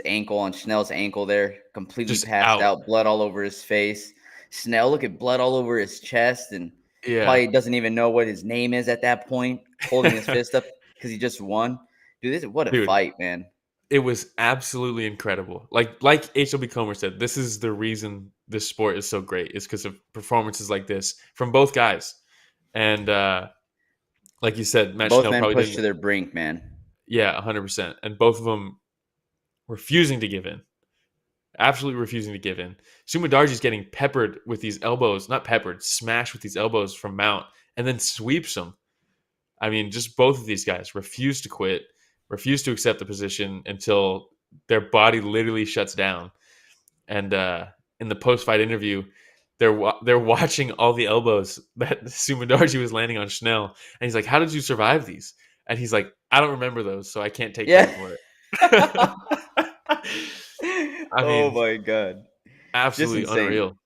ankle, on Schnell's ankle there, completely just passed out, blood all over his face. Schnell, look at blood all over his chest, and probably doesn't even know what his name is at that point, holding his fist up because he just won. Dude, what a fight, man. It was absolutely incredible. Like HLB Comer said, this is the reason this sport is so great. It's because of performances like this from both guys. And like you said, Matt Schnell probably men pushed to their brink, man. Yeah, 100%. And both of them refusing to give in. Absolutely refusing to give in. Sumudaerji's getting peppered with these elbows. Not peppered, smashed with these elbows from mount. And then sweeps them. I mean, just both of these guys refuse to quit. Refuse to accept the position until their body literally shuts down. And in the post-fight interview, they're watching all the elbows that Sumudaerji was landing on Schnell. And he's like, how did you survive these? And he's like, I don't remember those, so I can't take credit for it. I mean, oh, my God. Absolutely unreal.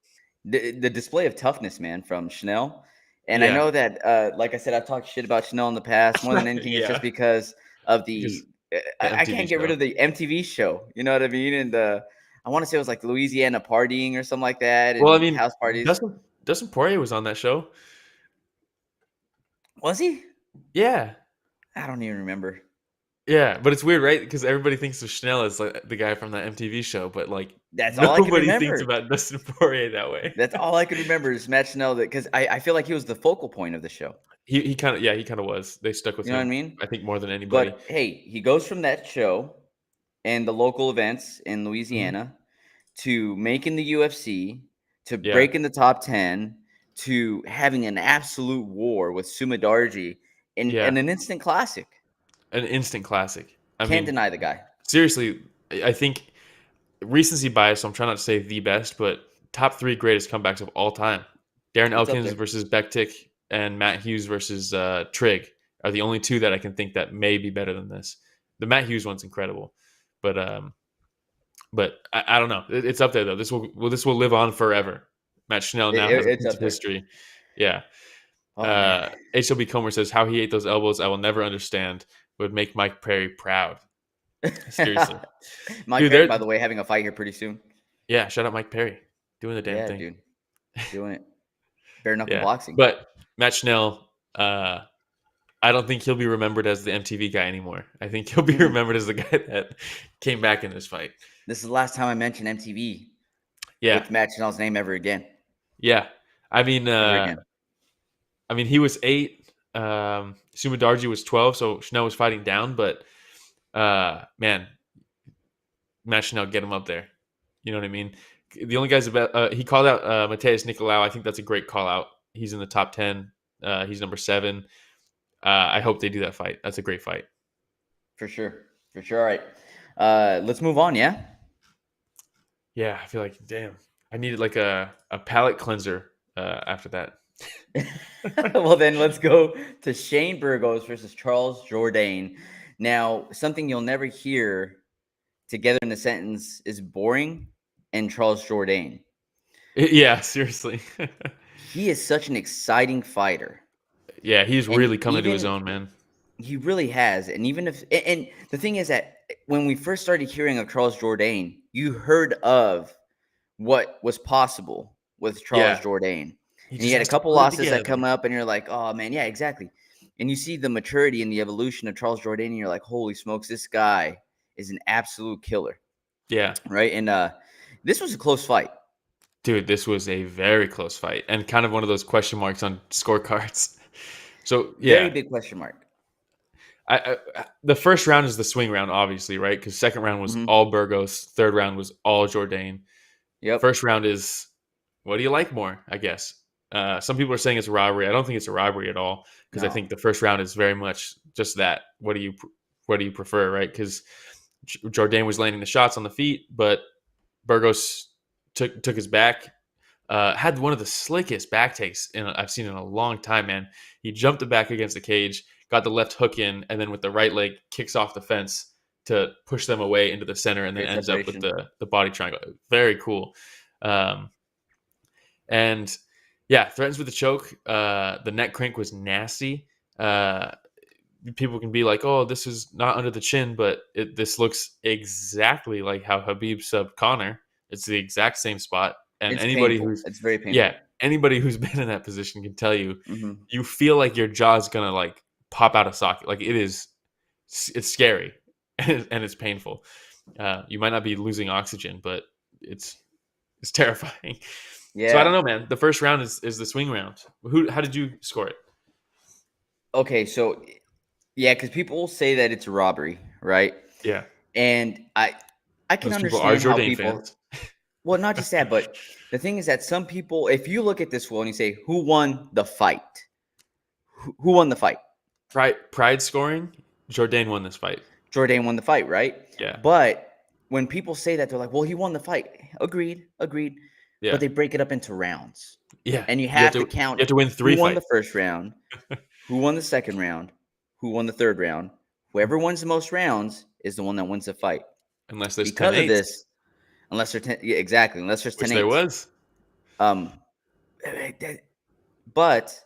The display of toughness, man, from Schnell. And I know that, like I said, I've talked shit about Schnell in the past. More than anything, it's just because of the I can't get rid of the MTV show. You know what I mean? And I want to say it was like Louisiana partying or something like that. Well, I mean, house parties. Dustin Poirier was on that show. Was he? Yeah. I don't even remember. Yeah, but it's weird, right? Because everybody thinks of Schnell as like the guy from that MTV show, but like That's all I can nobody thinks remember. about Dustin Poirier that way. That's all I can remember is Matt Schnell. Because I feel like he was the focal point of the show. He kind of was. They stuck with You know what I him, mean? I think, more than anybody. But hey, he goes from that show and the local events in Mhm. Louisiana to making the UFC, to Yeah. breaking the top 10, to having an absolute war with Sumudaerji and Yeah. an instant classic. An instant classic. I Can't mean, deny the guy. seriously, I think recency bias, so I'm trying not to say the best, but top 3 greatest comebacks of all time. Darren It's up Elkins there. versus Bektik and Matt Hughes versus Trigg are the only 2 that I can think that may be better than this. The Matt Hughes one's incredible, but I don't know. It's up there though. This will live on forever. Matt Schnell now has a It's piece up of there. history. Yeah. Oh, man. HLB Comer says how he ate those elbows. I will never understand. Would make Mike Perry proud. Seriously. Mike Dude, Perry, by the way, having a fight here pretty soon. Yeah, shout out Mike Perry. Doing the damn Yeah, thing. dude. Doing it. Bare knuckle Yeah. boxing. But Matt Schnell, I don't think he'll be remembered as the MTV guy anymore. I think he'll be remembered as the guy that came back in this fight. This is the last time I mentioned MTV Yeah. with Matt Schnell's name ever again. Yeah. I mean, Ever again. he was 8. Sumudaerji was 12, so Schnell was fighting down. But man, Matt Schnell, get him up there. You know what I mean? The only guys about he called out Mateus Nicolau. I think that's a great call out. He's in the top 10. He's number 7. I hope they do that fight. That's a great fight. For sure. All right. Let's move on, yeah? Yeah, I feel like, damn, I needed like a palate cleanser after that. Well, then let's go to Shane Burgos versus Charles Jourdain. Now, something you'll never hear together in a sentence is boring and Charles Jourdain. Yeah, seriously. He is such an exciting fighter. Yeah, he's really coming to his own, man. He really has. And even if, and the thing is that when we first started hearing of Charles Jourdain, you heard of what was possible with Charles Jourdain. And he had a couple losses that come up, and you're like, oh, man, yeah, exactly. And you see the maturity and the evolution of Charles Jourdain, and you're like, holy smokes, this guy is an absolute killer. Yeah. Right? And this was a close fight. Dude, this was a very close fight and kind of one of those question marks on scorecards. So, yeah. Very big question mark. The first round is the swing round, obviously, right? Because second round was all Burgos. Third round was all Jourdain. Yep. First round is, what do you like more, I guess? Some people are saying it's a robbery. I don't think it's a robbery at all because I think the first round is very much just that. What do you prefer, right? Because Jourdain was landing the shots on the feet, but Burgos took his back. Had one of the slickest back takes I've seen in a long time, man. He jumped the back against the cage, got the left hook in, and then with the right leg kicks off the fence to push them away into the center, and then ends up with the body triangle. Very cool. And yeah, threatens with the choke. The neck crank was nasty. People can be like, oh, this is not under the chin, but this looks exactly like how Khabib subbed Conor. It's the exact same spot. And it's anybody painful. who's very painful. Yeah, anybody who's been in that position can tell you, you feel like your jaw's gonna like pop out of socket. Like it's scary and it's painful. You might not be losing oxygen, but it's terrifying. Yeah. So I don't know, man. The first round is the swing round. How did you score it? Okay, so yeah, because people say that it's a robbery, right? Yeah. And I can Those people understand are how Jourdain people. fans. Well, not just that, but the thing is that some people, if you look at this one and you say, who won the fight? Who won the fight? Pride scoring, Jourdain won this fight. Jourdain won the fight, right? Yeah. But when people say that, they're like, well, he won the fight. Agreed. Yeah. But they break it up into rounds. Yeah. And you have to count. You have to win 3 who won fights. The first round, who won the second round, who won the third round. Whoever wins the most rounds is the one that wins the fight. Unless there's because 10-8. of this. Unless there's 10, yeah, exactly. Unless there's 10-8. Which there was. But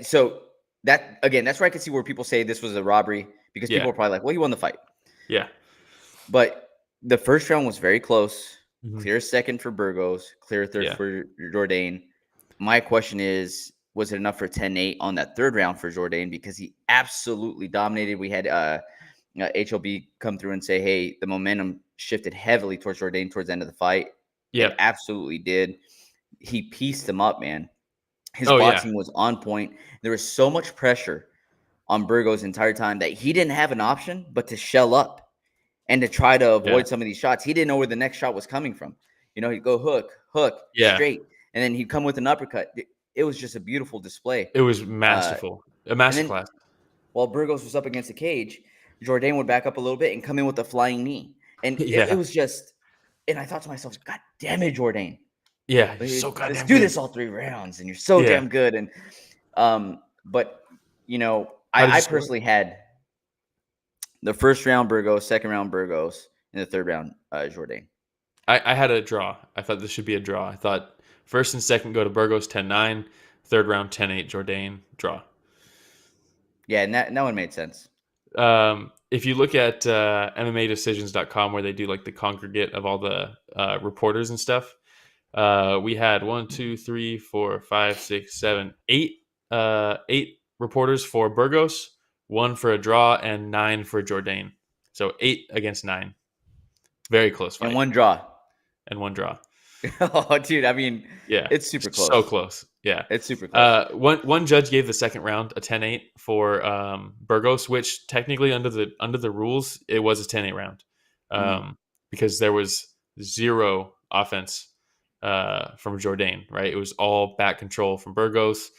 so that again, that's where I can see where people say this was a robbery because people are probably like, well, he won the fight. Yeah. But the first round was very close. Clear second for Burgos, clear third for Jourdain. My question is, was it enough for 10-8 on that third round for Jourdain because he absolutely dominated. We had HOB come through and say, hey, the momentum shifted heavily towards Jourdain towards the end of the fight. Yeah, it absolutely did. He pieced him up, man. His Oh, yeah. boxing was on point. There was so much pressure on Burgos the entire time that he didn't have an option but to shell up and to try to avoid some of these shots. He didn't know where the next shot was coming from. You know, he'd go hook, Yeah. straight, and then he'd come with an uppercut. It was just a beautiful display. It was masterful. A masterclass. While Burgos was up against the cage, Jourdain would back up a little bit and come in with a flying knee. And it was just – and I thought to myself, God damn it, Jourdain. Yeah, you're so goddamn Let's do good. this all 3 rounds, and you're so damn good. And but, you know, I personally had the first round Burgos, second round Burgos, and the third round Jourdain. I had a draw. I thought this should be a draw. I thought first and second go to Burgos 10-9, third round 10-8 Jourdain, draw. Yeah, and that one made sense. If you look at MMAdecisions.com where they do like the congregate of all the reporters and stuff, we had 8 reporters for Burgos, 1 for a draw, and 9 for Jourdain. So 8 against 9. Very close fight. And 1 draw. Oh, dude, I mean, it's super close. So close. Yeah. It's super close. One judge gave the second round a 10-8 for Burgos, which technically under the rules, it was a 10-8 round. Because there was 0 offense from Jourdain, right? It was all back control from Burgos.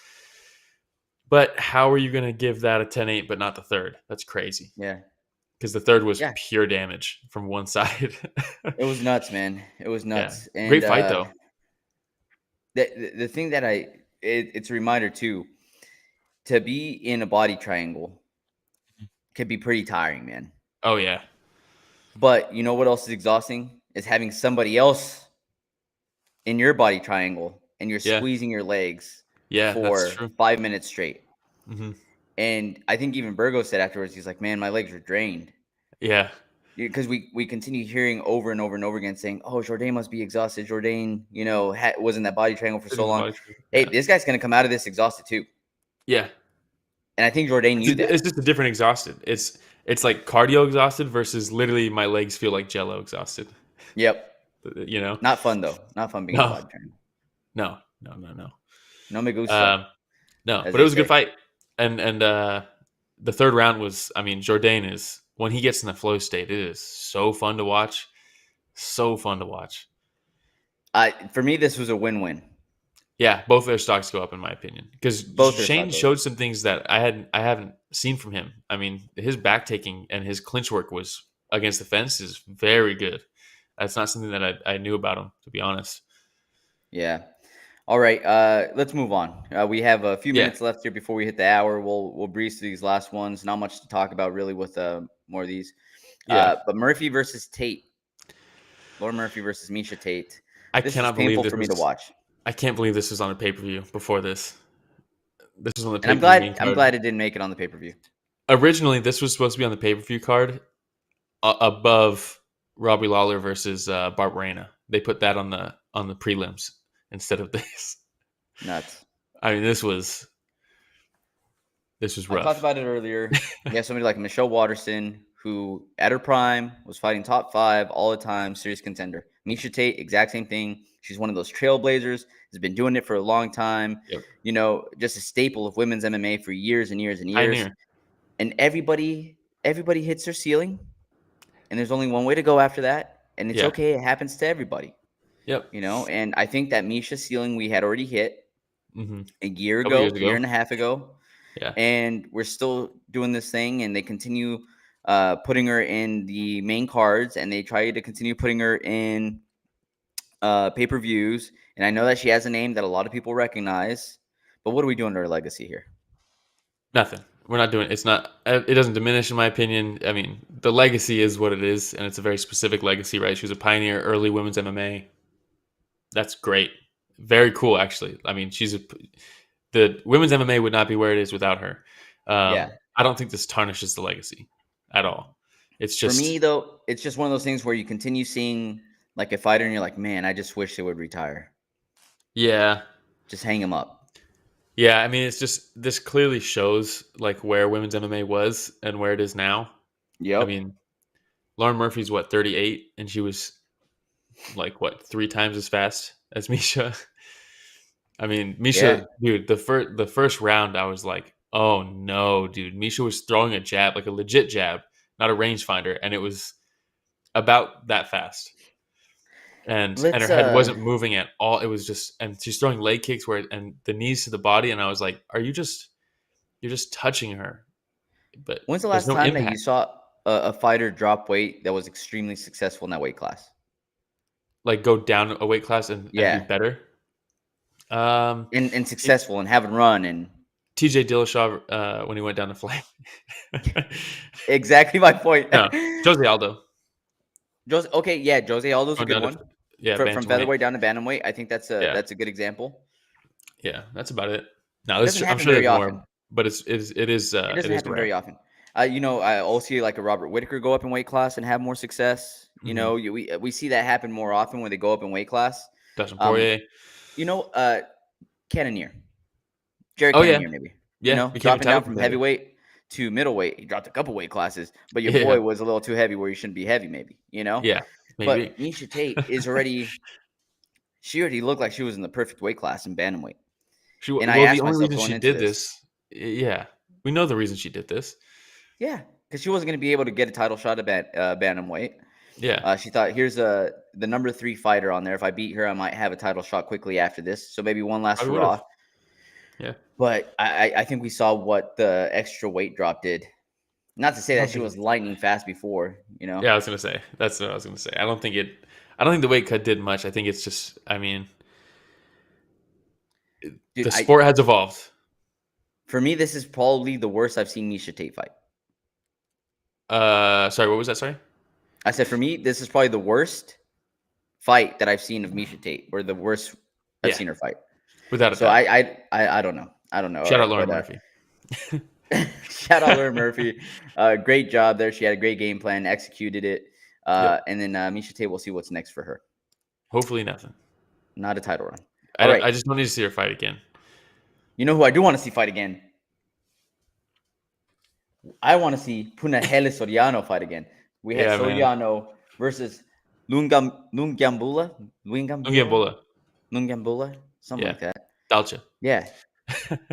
But how are you going to give that a 10-8 but not the third? That's crazy. Yeah. Because the third was pure damage from one side. It was nuts, man. It was nuts. Yeah. And, great fight, though. The thing that it's a reminder, too, to be in a body triangle can be pretty tiring, man. Oh, yeah. But you know what else is exhausting? Is having somebody else in your body triangle and you're squeezing your legs for 5 minutes straight. Mm-hmm. And I think even Burgos said afterwards, he's like, man, my legs are drained. Yeah. Because we continue hearing over and over and over again saying, oh, Jourdain must be exhausted. Jourdain, you know, was in that body triangle for so long. Hey, this guy's going to come out of this exhausted too. Yeah. And I think Jourdain knew that. It's just a different exhausted. It's like cardio exhausted versus literally my legs feel like Jell-O exhausted. Yep. You know? Not fun, though. Not fun being in a body triangle. No. No me gusta. No, but it was a good fight. And the third round was, I mean, Jourdain is, when he gets in the flow state, it is so fun to watch. So fun to watch. For me, this was a win-win. Yeah, both their stocks go up, in my opinion. Because Shane showed some things that I haven't seen from him. I mean, his back taking and his clinch work was against the fence is very good. That's not something that I knew about him, to be honest. Yeah. All right, let's move on. We have a few minutes left here before we hit the hour. We'll breeze through these last ones. Not much to talk about really with more of these. But Murphy versus Tate. Lauren Murphy versus Miesha Tate. This cannot believe painful this for me to watch. I can't believe this was on a pay-per-view before this. This was on the pay-per-view. And I'm glad it didn't make it on the pay-per-view. Originally, this was supposed to be on the pay-per-view card above Robbie Lawler versus Barberena. They put that on the prelims instead of this. Nuts. I mean, this was rough. I talked about it earlier. You have somebody like Michelle Waterson, who at her prime was fighting top 5 all the time, serious contender. Miesha Tate, exact same thing. She's one of those trailblazers, has been doing it for a long time. Yep. You know, just a staple of women's MMA for years and years and years. Pioneer. And everybody hits their ceiling, and there's only one way to go after that, and it's okay. It happens to everybody. Yep. You know, and I think that Miesha ceiling we had already hit a year and a half ago. Yeah. And we're still doing this thing, and they continue putting her in the main cards, and they try to continue putting her in pay-per-views. And I know that she has a name that a lot of people recognize, but what are we doing to her legacy here? Nothing. We're not doing it. It's not. It doesn't diminish, in my opinion. I mean, the legacy is what it is, and it's a very specific legacy, right? She was a pioneer, early women's MMA. That's great. Very cool, actually. I mean, the women's MMA would not be where it is without her. I don't think this tarnishes the legacy at all. It's just, for me, though, it's just one of those things where you continue seeing like a fighter and you're like, man, I just wish they would retire. Yeah. Just hang him up. Yeah, I mean, it's just this clearly shows like where women's MMA was and where it is now. I Yep. mean, Lauren Murphy's what 38, and she was like what 3 times as fast as Miesha. I mean, Yeah. Miesha, dude, the first round, I was like, oh no, dude, Miesha was throwing a jab, like a legit jab, not a rangefinder, and it was about that fast. And her Let's head wasn't moving at all. It was just, and she's throwing leg kicks and the knees to the body, and I was like, you're just touching her, but when's the there's last no time that you impact. saw a fighter drop weight that was extremely successful in that weight class? Like go down a weight class and be Yeah. better. And T- successful and have it run and TJ Dillashaw when he went down to flame. exactly my point. No, Jose Aldo Okay, yeah, Jose Aldo's a going good down to one. From bantamweight. featherweight down to bantamweight, I think that's Yeah, a good example. yeah, that's about it. No, It doesn't I'm happen sure very there's often. more, but It it doesn't is happen rare. very often. I also see like a Robert Whitaker go up in weight class and have more success. Mhm. We see that happen more often when they go up in weight class. Dustin Um, Poirier. you know, uh, Cannonier, Jared Oh yeah, Cannonier, maybe. yeah, became a Dropping title down from contender. heavyweight to middleweight. He dropped a couple weight classes, but your Yeah, boy was a little too heavy where you shouldn't be heavy, maybe. yeah, maybe. But Miesha Tate she already looked like she was in the perfect weight class in bantamweight. And I Well, the asked only myself reason going she into did this, this, yeah, we know the reason she did this. yeah, because she wasn't going to be able to get a title shot at bantamweight. Yeah, She thought, here's the number 3 fighter on there. If I beat her, I might have a title shot quickly after this. So maybe one last probably would hurrah. have. Yeah, But I think we saw what the extra weight drop did. Not to say I that don't she think. was lightning fast before, Yeah, I was gonna say that's what I was gonna say. I don't think it. I don't think the weight cut did much. I think it's just. I mean, Dude. the sport has evolved. For me, this is probably the worst I've seen Miesha Tate fight. Sorry, what was that? Sorry. I said for me, this is probably the worst fight that I've seen of Miesha Tate, or the worst I've Yeah, seen her fight. without a So doubt. I don't know. I don't know. Shout All out Lauren right, Murphy. shout out Lauren Murphy. Great job there. She had a great game plan, executed it. Yep. And then Miesha Tate, we'll see what's next for her. Hopefully nothing. Not a title run. All right. I just don't need to see her fight again. You know who I do want to see fight again? I want to see Punahele Soriano fight again. We had Soriano versus Lungiambula. Lungiambula, something like that. Dalcha. Yeah.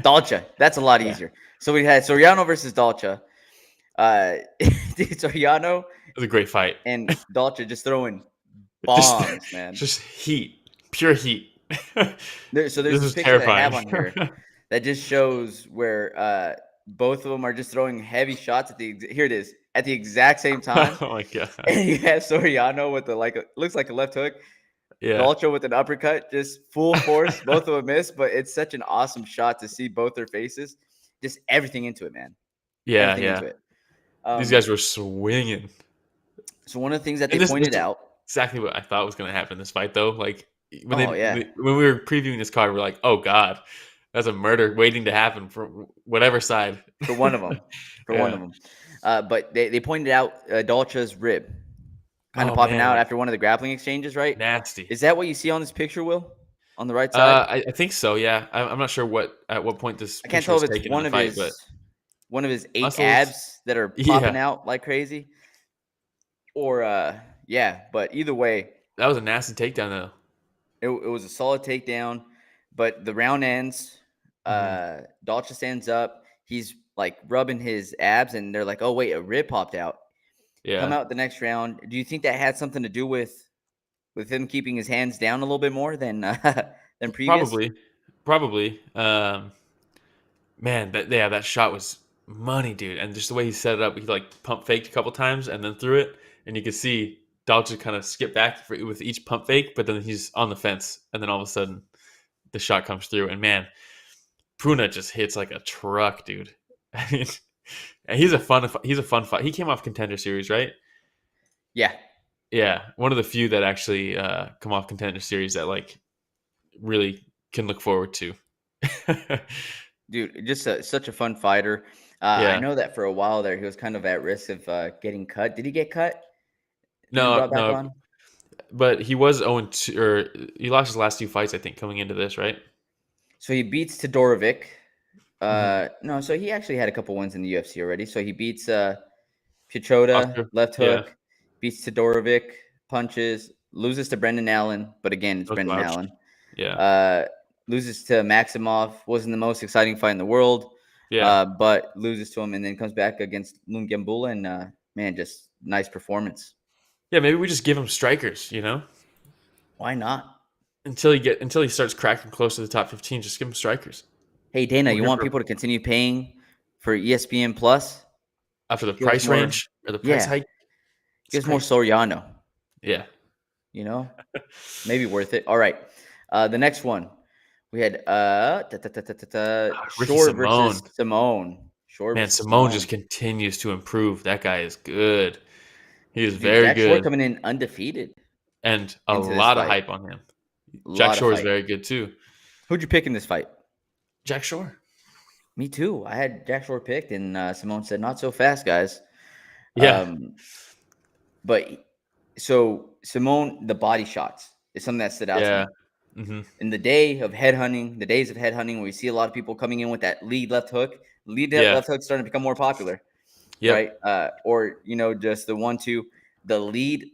Dalcha. That's a lot easier. So we had Soriano versus Dalcha. Soriano. It was a great fight. And Dalcha just throwing bombs, man. Just heat. Pure heat. There's this picture that I have on here that just shows where both of them are just throwing heavy shots at here it is, at the exact same time. Oh my god. And you have Soriano with looks like a left hook. Yeah. Dalcha with an uppercut, just full force. Both of them miss, but it's such an awesome shot to see both their faces. Just everything into it, man. Yeah, everything into it. These guys were swinging. So one of the things that they pointed out, exactly what I thought was going to happen in this fight, though. Like when yeah. when we were previewing this card, we're like, "Oh God, that's a murder waiting to happen from whatever side." For one of them, one of them. But they pointed out Dalcha's rib kind of popping out after one of the grappling exchanges, right? Nasty. Is that what you see on this picture, Will? On the right side? I think so. Yeah, I'm not sure at what point this. I can't tell if it's one of his 8 muscles. Abs that are popping out like crazy, or yeah. But either way, that was a nasty takedown, though. It was a solid takedown, but the round ends. Dalcha stands up. He's like rubbing his abs, and they're like, "Oh wait, a rib popped out." Yeah. Come out the next round. Do you think that had something to do with him keeping his hands down a little bit more than previous? Probably. Man, that shot was money, dude. And just the way he set it up, he like pump faked a couple times and then threw it, and you could see Dalcha kind of skip back with each pump fake, but then he's on the fence, and then all of a sudden the shot comes through, and man, Puna just hits like a truck, dude. I mean, and he's a fun fight. He came off Contender Series, right? Yeah, one of the few that actually come off Contender Series that like really can look forward to. Dude, just such a fun fighter. I know that for a while there, he was kind of at risk of getting cut. Did he get cut? No. But he was 0-2, or he lost his last 2 fights, I think, coming into this, right? So he beats Todorovic. No, so he actually had a couple wins in the UFC already. So he beats Piechota, Oscar. left Yeah. hook, beats Todorovic, punches, loses to Brendan Allen, but again, it's No Brendan slouch. Allen. Yeah. Loses to Maximov, wasn't the most exciting fight in the world, Yeah. but loses to him and then comes back against Lungiambula and man, just nice performance. Yeah, maybe we just give him strikers, Why not? until he starts cracking close to the top 15. Just give him strikers. Hey Dana, We're you here want for- people to continue paying for ESPN Plus? After the Give us price more- range or the price Yeah. hike. Give us more Soriano. Yeah. Maybe worth it. All right. The next one. We had Ricky Shore Simón. versus Simón. Man, Simón just continues to improve. That guy is good. He is Dude, very Jack good. Shore coming in undefeated. And a into this lot of fight. hype on him. Jack Shore is very good too. Who'd you pick in this fight? Jack Shore. Me too. I had Jack Shore picked, and Simón said, "Not so fast, guys." Yeah. But so Simón, the body shots is something that stood out to me. Mm-hmm. In the days of headhunting, where we see a lot of people coming in with that lead left hook, left hook starting to become more popular, right? Or just the 1-2, the lead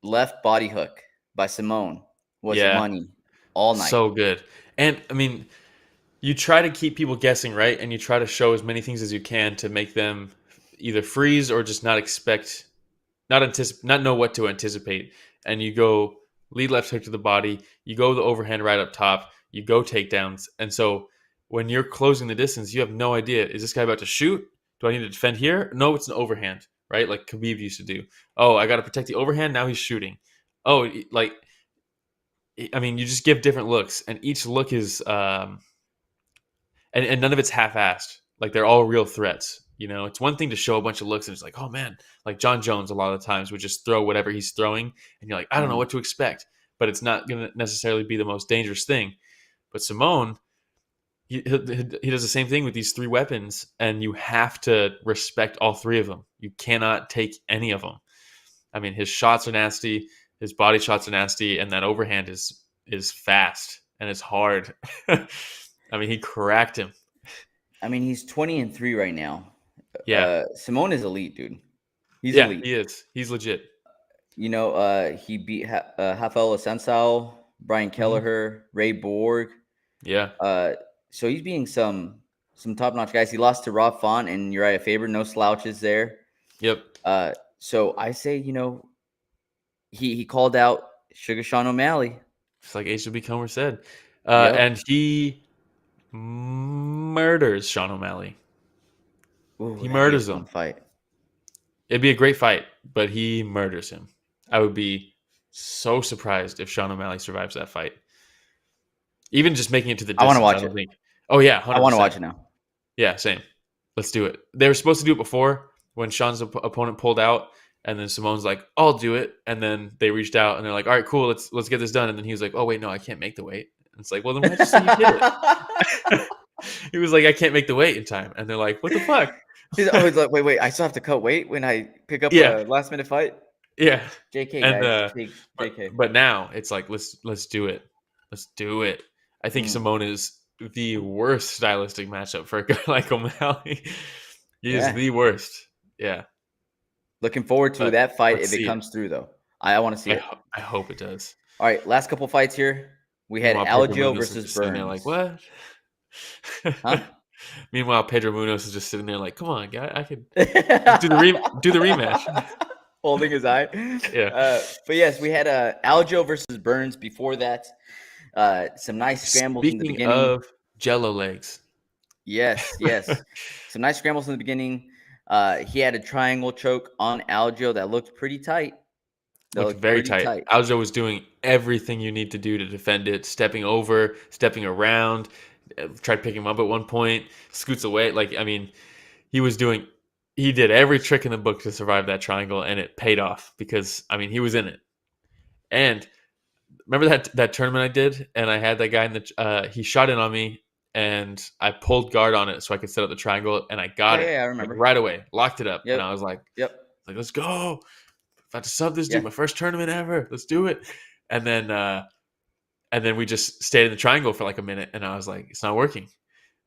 left body hook by Simón was money all night. So good. And I mean, you try to keep people guessing, right? And you try to show as many things as you can to make them either freeze or just not know what to anticipate. And you go lead left hook to the body, you go the overhand right up top, you go takedowns. And so when you're closing the distance, you have no idea, is this guy about to shoot? Do I need to defend here? No, it's an overhand, right? Like Khabib used to do. Oh, I got to protect the overhand. Now he's shooting. Oh, you just give different looks, and each look is, and none of it's half-assed. Like they're all real threats. It's one thing to show a bunch of looks and it's like, oh man, like John Jones a lot of the times would just throw whatever he's throwing and you're like, I don't know what to expect, but it's not going to necessarily be the most dangerous thing. But Simón, he does the same thing with these three weapons, and you have to respect all three of them. You cannot take any of them. I mean, his shots are nasty, his body shots are nasty, and that overhand is fast and it's hard. I mean, he cracked him. I mean, he's 20-3 right now. Yeah. Simón is elite, dude. He's elite. He is. He's legit. He beat Rafael Assunção, Brian Kelleher, Ray Borg. Yeah. So he's beating some top-notch guys. He lost to Rob Font and Uriah Faber. No slouches there. Yep. So I say, he called out Sugar Sean O'Malley. Just like HW Comer said. And he murders Sean O'Malley. Ooh, he murders him. Fight. It'd be a great fight, but he murders him. I would be so surprised if Sean O'Malley survives that fight. Even just making it to the distance. I want to watch it. Oh, yeah. 100%. I want to watch it now. Yeah, same. Let's do it. They were supposed to do it before when Sean's opponent pulled out, and then Simón's like, I'll do it. And then they reached out, and they're like, all right, cool, let's get this done. And then he was like, oh, wait, no, I can't make the weight. And it's like, well, then why'd you say you did it? He was like, I can't make the weight in time. And they're like, what the fuck? He's always like, wait, I still have to cut weight when I pick up a last-minute fight? Yeah. JK, and, guys. JK. But now it's like, let's do it. Let's do it. I think Simón is the worst stylistic matchup for a guy like O'Malley. He is the worst. Yeah. Looking forward to that fight if it comes through, though. I want to see it. I hope it does. All right, last couple fights here. We had Algeo versus Burns. There like, what? Huh? Meanwhile, Pedro Munoz is just sitting there like, come on, guy, I could do the rematch. Holding his eye. Yeah. But yes, we had Algeo versus Burns before that. Some nice scrambles in the beginning. Speaking of Jello legs. Yes. Some nice scrambles in the beginning. He had a triangle choke on Algeo that looked pretty tight. Looked very tight. Algeo was doing everything you need to do to defend it, stepping over, stepping around, tried picking him up at one point, scoots away. Like, I mean, he did every trick in the book to survive that triangle, and it paid off because, I mean, he was in it. And remember that tournament I did, and I had that guy in the he shot in on me, and I pulled guard on it so I could set up the triangle, and I got it. Yeah, I remember. Like, right away, locked it up, and I was like, let's go. About to sub this dude, my first tournament ever. Let's do it. And then And then we just stayed in the triangle for like a minute, and I was like, it's not working.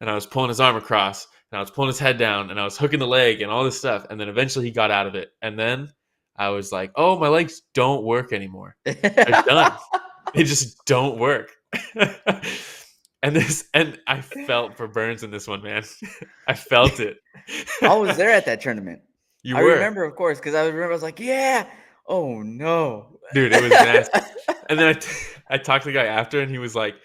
And I was pulling his arm across, and I was pulling his head down, and I was hooking the leg and all this stuff. And then eventually he got out of it. And then I was like, oh, my legs don't work anymore. They're done. They just don't work. And I felt for Burns in this one, man. I felt it. I was there at that tournament. You I were. remember, of course, because I was like, yeah. Oh no, dude, it was nasty. And then I talked to the guy after, and he was like,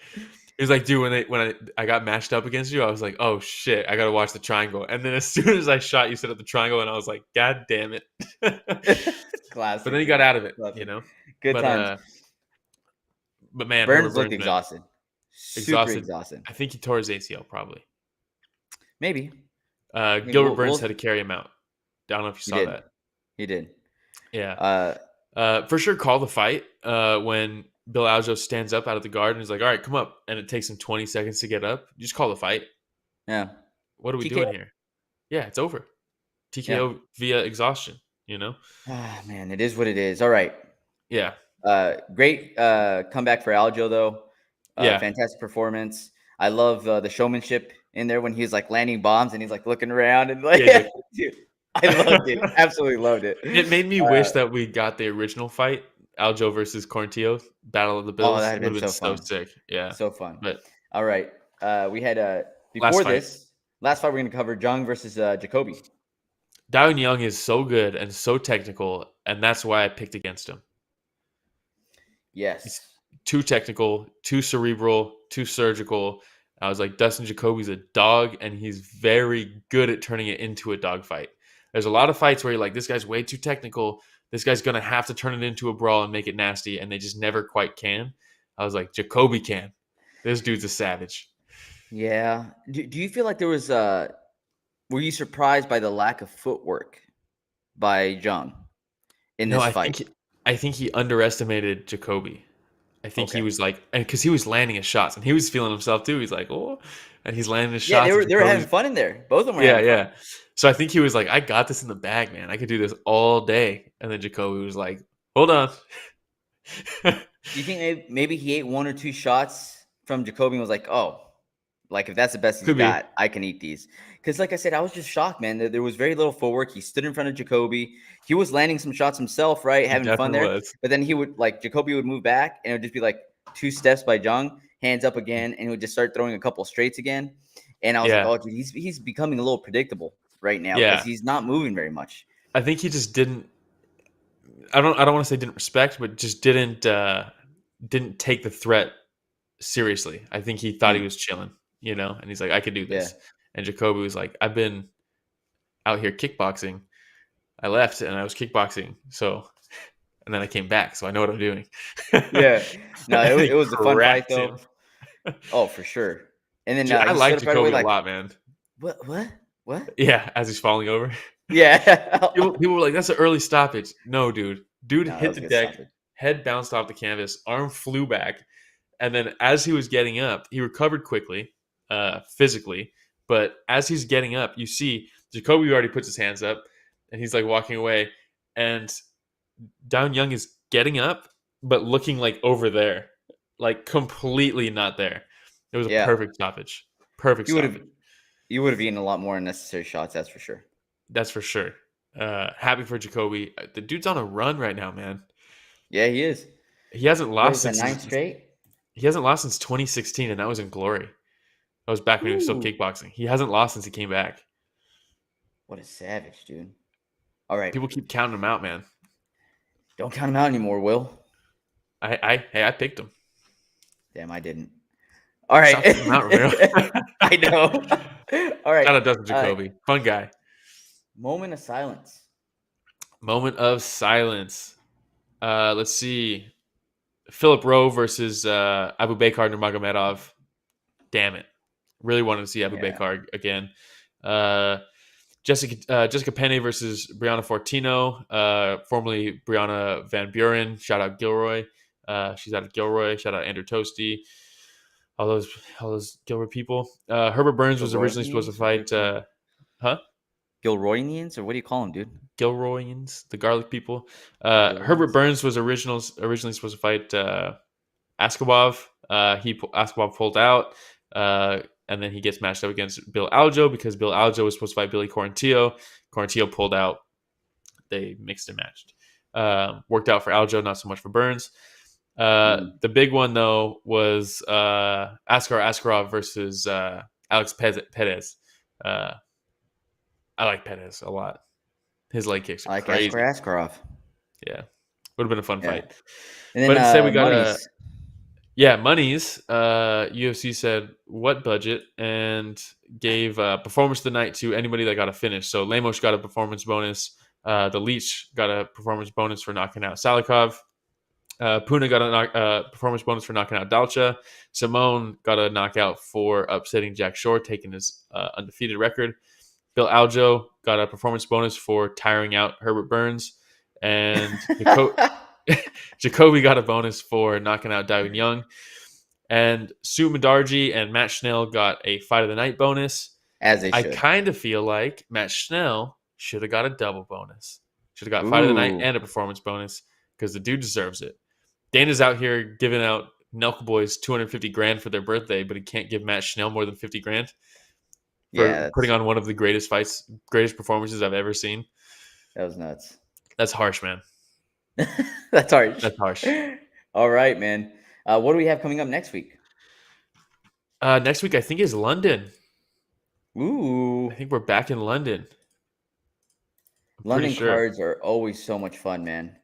dude, when I got matched up against you, I was like, oh shit, I gotta watch the triangle. And then as soon as I shot, you set up the triangle, and I was like, god damn it. Classic. But then he got out of it, Classic. you know. Good times. But man, Burns looked exhausted. Super exhausted. I think he tore his ACL probably. Maybe. Gilbert Burns had to carry him out. I don't know if you saw that. He did. Yeah. For sure, call the fight when Bill Algeo stands up out of the guard and he's like, all right, come up. And it takes him 20 seconds to get up. You just call the fight. Yeah. What are we doing here? Yeah, it's over. TKO via exhaustion, you know? Ah, man, it is what it is. All right. Yeah. Great comeback for Algeo, though. Yeah. Fantastic performance. I love the showmanship in there when he's like landing bombs and he's like looking around and like, dude, I loved it. Absolutely loved it. It made me wish that we got the original fight, Algeo versus Corntillo, Battle of the Bills. Oh, that would have been so sick. Yeah. So fun. But all right. We had before this last fight we're going to cover Jung versus Jacoby. Jung is so good and so technical, and that's why I picked against him. Yes. He's too technical, too cerebral, too surgical. I was like, Dustin Jacoby's a dog, and he's very good at turning it into a dog fight. There's a lot of fights where you're like, this guy's way too technical. This guy's going to have to turn it into a brawl and make it nasty, and they just never quite can. I was like, Jacoby can. This dude's a savage. Yeah. Do you feel like there was were you surprised by the lack of footwork by Jung in this fight? I think he underestimated Jacoby. I think he was like, and because he was landing his shots and he was feeling himself too. He's like, oh, and he's landing his shots. Yeah, they were having fun in there. Both of them were having fun. So I think he was like, I got this in the bag, man. I could do this all day. And then Jacoby was like, hold on. Do you think maybe he ate one or two shots from Jacoby and was like, oh, like if that's the best he's got, I can eat these. Because like I said, I was just shocked, man. There was very little footwork. He stood in front of Jacoby. He was landing some shots himself, right? Having fun there. But then he would Jacoby would move back and it would just be like 2 steps by Jung, hands up again, and he would just start throwing a couple straights again. And I was like, oh, dude, he's becoming a little predictable right now because he's not moving very much. I think he just didn't. I don't want to say didn't respect, but just didn't take the threat seriously. I think he thought he was chilling, you know, and he's like, I could do this. Yeah. And Jacoby was like, I've been out here kickboxing. I left and I was kickboxing. So, and then I came back. So I know what I'm doing. Yeah. No, it was a fun fight though. Oh, for sure. And then I like Jacoby a lot, man. What? Yeah. As he's falling over. Yeah. People were like, that's an early stoppage. No, dude. Dude hit the deck. Stoppage. Head bounced off the canvas. Arm flew back. And then as he was getting up, he recovered quickly, physically. But as he's getting up, you see Jacoby already puts his hands up and he's like walking away. And Jung is getting up, but looking like over there, like completely not there. It was a perfect stoppage. Perfect stoppage. You would have eaten a lot more unnecessary shots, that's for sure. That's for sure. Happy for Jacoby. The dude's on a run right now, man. Yeah, he is. He hasn't lost since 9 straight. He hasn't lost since 2016, and that was in Glory. That was back when he was still kickboxing. He hasn't lost since he came back. What a savage, dude. All right. People keep counting him out, man. Don't count him out anymore, Will. I picked him. Damn, I didn't. All right. Stop him out, I know. All right. Shout out Dustin Jacoby. Fun guy. Moment of silence. Moment of silence. Let's see. Philip Rowe versus Abu Bakar Nurmagomedov. Damn it. Really wanted to see Abu Bakar again. Jessica Penne versus Brianna Fortino, formerly Brianna Van Buren. Shout out Gilroy. She's out of Gilroy. Shout out Andrew Toasty. All those Gilroy people. Herbert Burns was originally supposed to fight. Gilroynians, or what do you call them, dude? Gilroyans, the garlic people. Herbert Burns was originally supposed to fight Askabov. Askabov pulled out, and then he gets matched up against Bill Algeo because Bill Algeo was supposed to fight Billy Quarantillo. Quarantillo pulled out. They mixed and matched. Worked out for Algeo, not so much for Burns. The big one, though, was Askar Askarov versus Alex Perez. I like Perez a lot. His leg kicks are crazy. I like Askarov. Yeah. Would have been a fun fight. And then, but instead we got Monies. Monies. UFC said what budget and gave performance of the night to anybody that got a finish. So Lemos got a performance bonus. The Leech got a performance bonus for knocking out Salikhov. Puna got a performance bonus for knocking out Dalcha. Simón got a knockout for upsetting Jack Shore, taking his undefeated record. Bill Algeo got a performance bonus for tiring out Herbert Burns. And Jacoby got a bonus for knocking out Jung. And Sumudaerji and Matt Schnell got a fight of the night bonus. As they should. I kind of feel like Matt Schnell should have got a double bonus. Should have got fight of the night and a performance bonus because the dude deserves it. Dana's out here giving out Nelk Boys $250,000 for their birthday, but he can't give Matt Schnell more than $50,000 for putting on one of the greatest performances I've ever seen. That was nuts. That's harsh, man. That's harsh. That's harsh. All right, man. What do we have coming up next week? Next week, I think, is London. Ooh. I think we're back in London. London cards are always so much fun, man.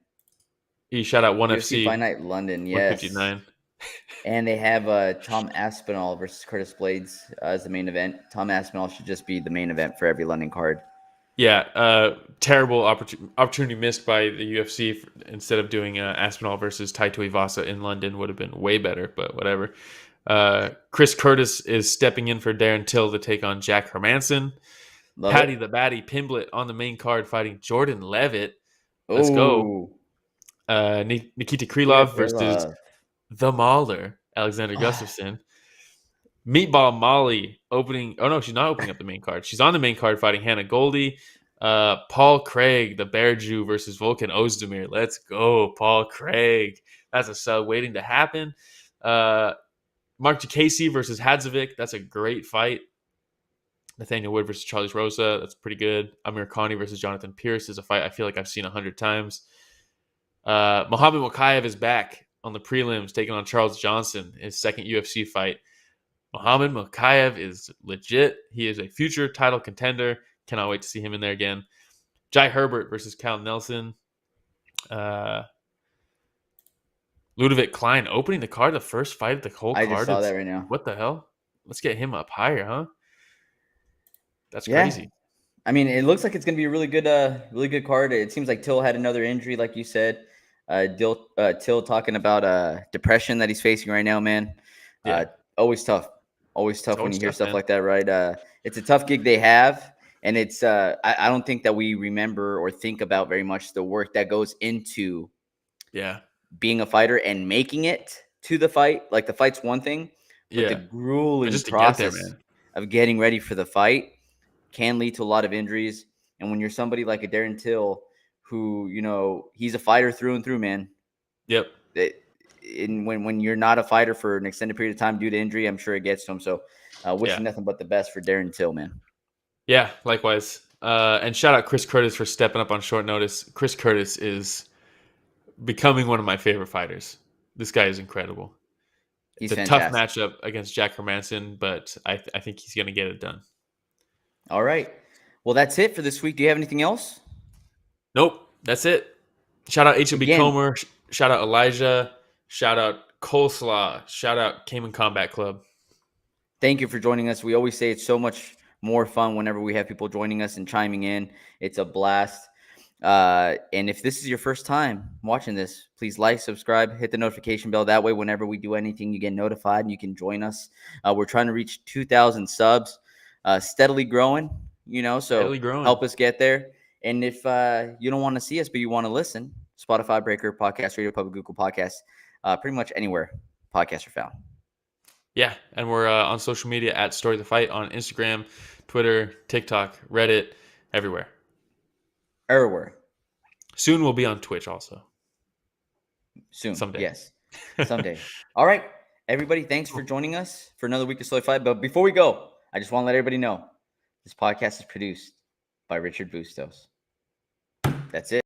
You shout out ONE UFC FC. Fight Night London, yes. 159. And they have Tom Aspinall versus Curtis Blades as the main event. Tom Aspinall should just be the main event for every London card. Yeah, terrible opportunity missed by the UFC. Instead of doing Aspinall versus Tate Tuivasa in London would have been way better, but whatever. Chris Curtis is stepping in for Darren Till to take on Jack Hermanson. Patty the Batty Pimblett on the main card fighting Jordan Levitt. Let's go. Nikita Krylov versus the Mauler, Alexander Gustafsson. Meatball Molly opening. Oh, no, she's not opening up the main card. She's on the main card fighting Hannah Goldie. Paul Craig, the Bear Jew versus Volkan Ozdemir. Let's go, Paul Craig. That's a sub waiting to happen. Mark Jacasey versus Hadzovic. That's a great fight. Nathaniel Wood versus Charles Rosa. That's pretty good. Amir Khani versus Jonathan Pierce is a fight I feel like I've seen 100 times. Mohamed Mokaev is back on the prelims, taking on Charles Johnson, his second UFC fight. Mohamed Mokaev is legit. He is a future title contender. Cannot wait to see him in there again. Jai Herbert versus Cal Nelson. Ludovic Klein opening the card, the first fight of the whole card. I just saw that right now. What the hell? Let's get him up higher, huh? That's crazy. I mean, it looks like it's going to be a really good card. It seems like Till had another injury, like you said. Till talking about depression that he's facing right now, man. Yeah. Always tough. Always tough when you hear stuff like that, right? It's a tough gig they have, and it's I don't think that we remember or think about very much the work that goes into being a fighter and making it to the fight. Like the fight's one thing, but the grueling process of getting ready for the fight can lead to a lot of injuries. And when you're somebody like a Darren Till, who, you know, he's a fighter through and through, man. Yep. When you're not a fighter for an extended period of time due to injury, I'm sure it gets to him. So wishing nothing but the best for Darren Till, man. Yeah, likewise. And shout out Chris Curtis for stepping up on short notice. Chris Curtis is becoming one of my favorite fighters. This guy is incredible. It's a tough matchup against Jack Hermanson, but I think he's going to get it done. All right. Well, that's it for this week. Do you have anything else? Nope. That's it. Shout out HOB Comer. Shout out Elijah. Shout out Coleslaw. Shout out Cayman Combat Club. Thank you for joining us. We always say it's so much more fun whenever we have people joining us and chiming in. It's a blast. And if this is your first time watching this, please like, subscribe, hit the notification bell. That way, whenever we do anything, you get notified and you can join us. We're trying to reach 2,000 subs. Steadily growing, you know, so help us get there. And if you don't want to see us, but you want to listen, Spotify, Breaker, Podcast Radio, Public Google Podcasts, pretty much anywhere podcasts are found. Yeah, and we're on social media at Story the Fight on Instagram, Twitter, TikTok, Reddit, everywhere. Everywhere. Soon we'll be on Twitch also. Soon. Someday. Yes. Someday. All right. everybody, thanks for joining us for another week of Solidified. But before we go, I just want to let everybody know this podcast is produced by Richard Bustos. That's it.